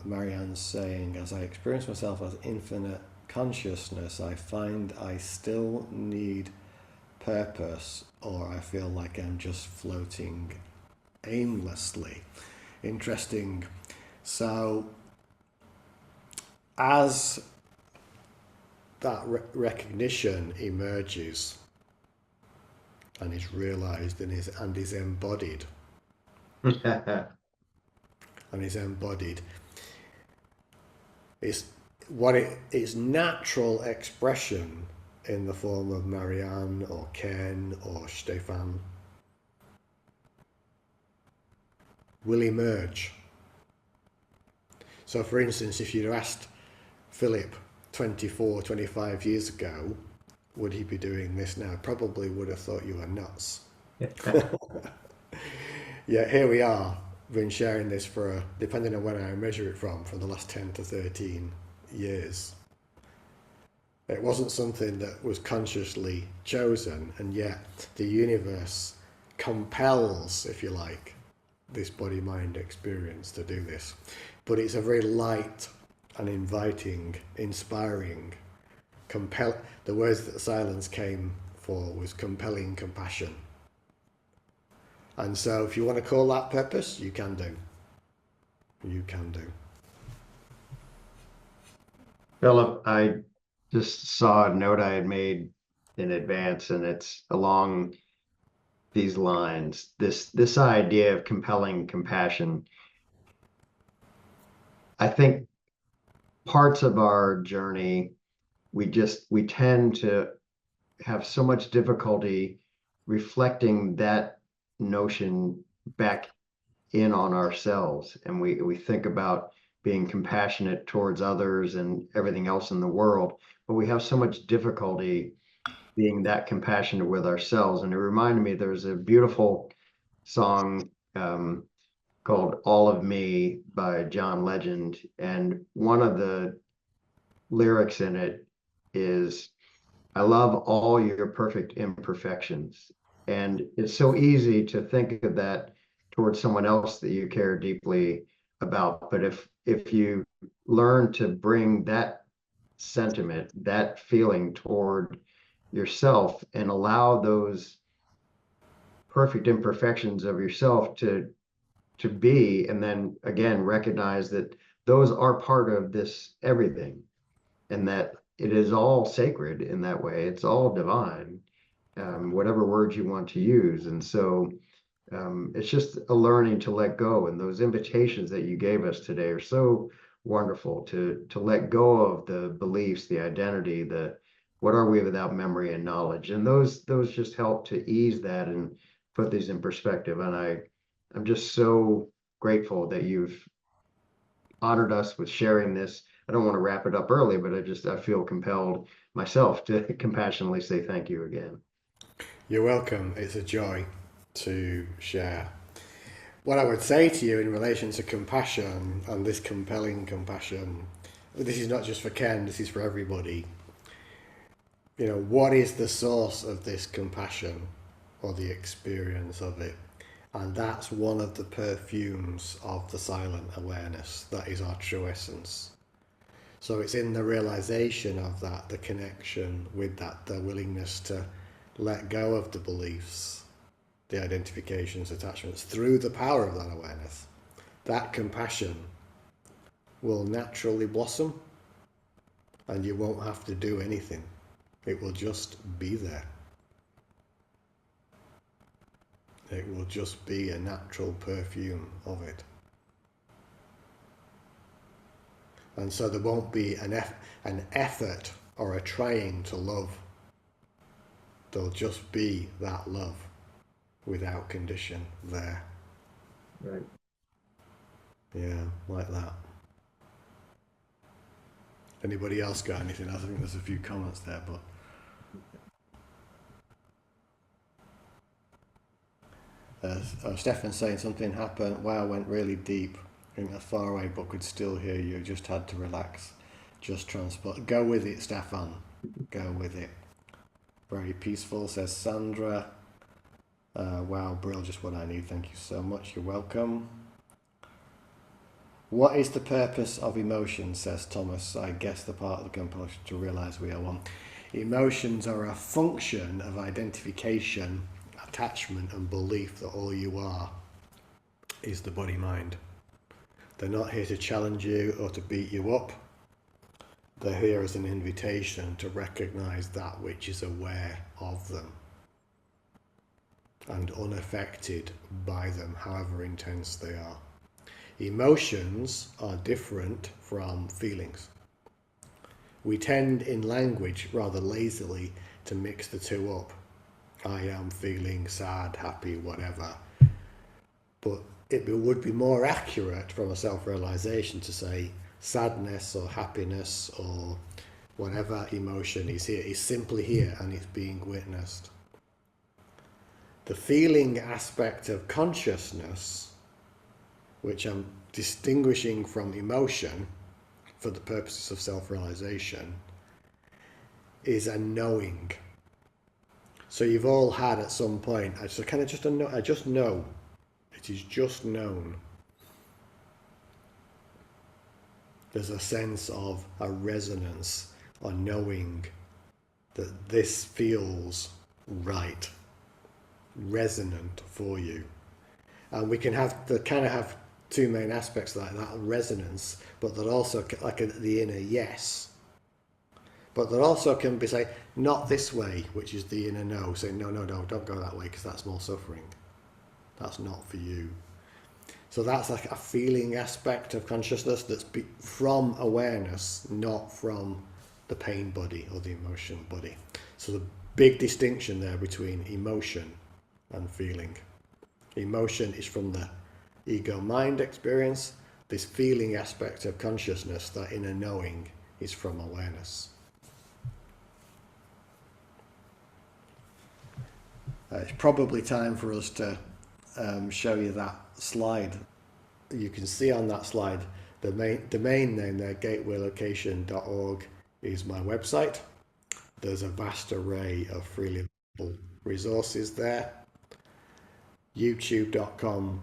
Marianne's saying, as I experience myself as infinite consciousness, I find I still need purpose, or I feel like I'm just floating aimlessly. Interesting. So as that recognition emerges and is realized and is embodied, its natural expression in the form of Marianne or Ken or Stefan will emerge. So for instance, if you'd asked Philip 24, 25 years ago, would he be doing this now? Probably would have thought you were nuts. Yeah, here we are. Been sharing this for, depending on when I measure it from the last 10 to 13 years. It wasn't something that was consciously chosen, and yet the universe compels, if you like, this body-mind experience to do this. But it's a very light and inviting, inspiring, the words that silence came for was compelling compassion. And so if you want to call that purpose, you can do. You can do. Philip, I just saw a note I had made in advance, and it's along these lines. This idea of compelling compassion. I think parts of our journey, we tend to have so much difficulty reflecting that notion back in on ourselves, and we think about being compassionate towards others and everything else in the world, but we have so much difficulty being that compassionate with ourselves. And it reminded me, there's a beautiful song called All of Me by John Legend. And one of the lyrics in it is, I love all your perfect imperfections. And it's so easy to think of that towards someone else that you care deeply about. But if you learn to bring that sentiment, that feeling toward yourself, and allow those perfect imperfections of yourself to be, and then again recognize that those are part of this everything, and that it is all sacred in that way. It's all divine, whatever words you want to use. And so it's just a learning to let go. And those invitations that you gave us today are so wonderful, to let go of the beliefs, the identity, the what are we without memory and knowledge. And those just help to ease that and put these in perspective. And I'm just so grateful that you've honored us with sharing this. I don't want to wrap it up early, but I feel compelled myself to compassionately say thank you again. You're welcome. It's a joy to share. What I would say to you in relation to compassion, and this compelling compassion, this is not just for Ken, this is for everybody. You know, what is the source of this compassion or the experience of it? And that's one of the perfumes of the silent awareness. That is our true essence. So it's in the realization of that, the connection with that, the willingness to let go of the beliefs, the identifications, attachments, through the power of that awareness. That compassion will naturally blossom, and you won't have to do anything. It will just be there. It will just be a natural perfume of it. And so there won't be an effort or a trying to love. There'll just be that love without condition there. Right. Yeah, like that. Anybody else got anything else? I think there's a few comments there, but Stefan's saying something happened. Wow, went really deep. I think that's far away, but could still hear you. Just had to relax. Just transport. Go with it, Stefan. Go with it. Very peaceful, says Sandra. Wow, Brill, just what I need. Thank you so much. You're welcome. What is the purpose of emotion, says Thomas. I guess the part of the compulsion to realise we are one. Emotions are a function of identification, attachment and belief that all you are is the body-mind. They're not here to challenge you or to beat you up. They're here as an invitation to recognise that which is aware of them and unaffected by them, however intense they are. Emotions are different from feelings. We tend in language rather lazily to mix the two up. I am feeling sad, happy, whatever. But it would be more accurate from a self-realization to say sadness or happiness or whatever emotion is here is simply here and it's being witnessed. The feeling aspect of consciousness, which I'm distinguishing from emotion for the purposes of self-realization, is a knowing. So you've all had at some point, I just know. It is just known. There's a sense of a resonance, a knowing that this feels right, resonant for you. And we can have two main aspects like that resonance, but that also like the inner yes. But there also can be say not this way, which is the inner no, saying no, don't go that way because that's more suffering. That's not for you. So that's like a feeling aspect of consciousness that's from awareness, not from the pain body or the emotion body. So the big distinction there between emotion and feeling. Emotion is from the ego-mind experience, this feeling aspect of consciousness, that inner knowing, is from awareness. It's probably time for us to show you that slide. You can see on that slide the domain name there, gatewaylocation.org, is my website. There's a vast array of freely available resources there. youtube.com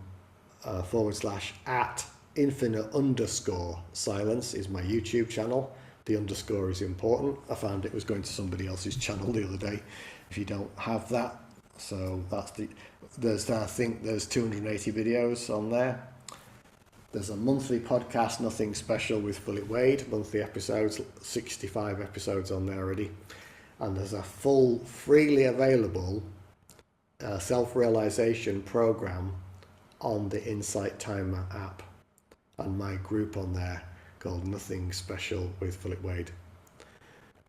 /@ infinite_silence is my YouTube channel. The underscore is important. I found it was going to somebody else's channel the other day if you don't have that. So that's I think there's 280 videos on there. There's a monthly podcast, Nothing Special with Philip Wade, monthly episodes, 65 episodes on there already. And there's a full, freely available self-realization program on the Insight Timer app, and my group on there called Nothing Special with Philip Wade.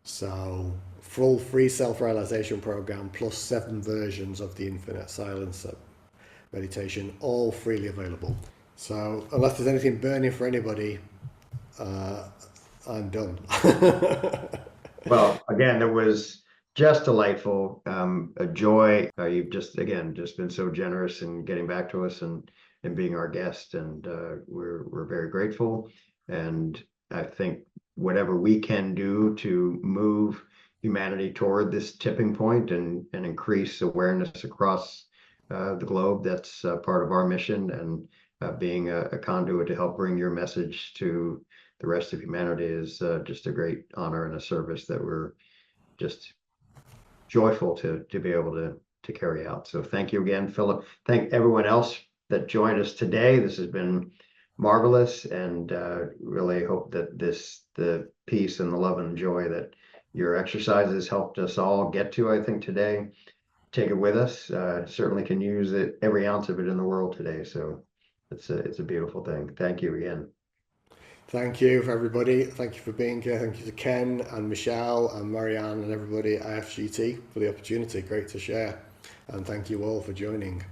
So full free self-realization program plus 7 versions of the Infinite Silence meditation, all freely available. So unless there's anything burning for anybody, I'm done. Well, again, it was just delightful, a joy. You've just been so generous in getting back to us and being our guest, and we're very grateful. And I think whatever we can do to move humanity toward this tipping point and increase awareness across the globe, that's part of our mission, and being a conduit to help bring your message to the rest of humanity is just a great honor and a service that we're just joyful to be able to carry out. So thank you again, Philip. Thank everyone else that joined us today. This has been marvelous, and really hope that the peace and the love and joy that your exercises helped us all get to, I think, today, take it with us. Certainly can use it, every ounce of it in the world today. So it's a beautiful thing. Thank you again. Thank you for everybody. Thank you for being here. Thank you to Ken and Michelle and Marianne and everybody at IFGT for the opportunity. Great to share. And thank you all for joining.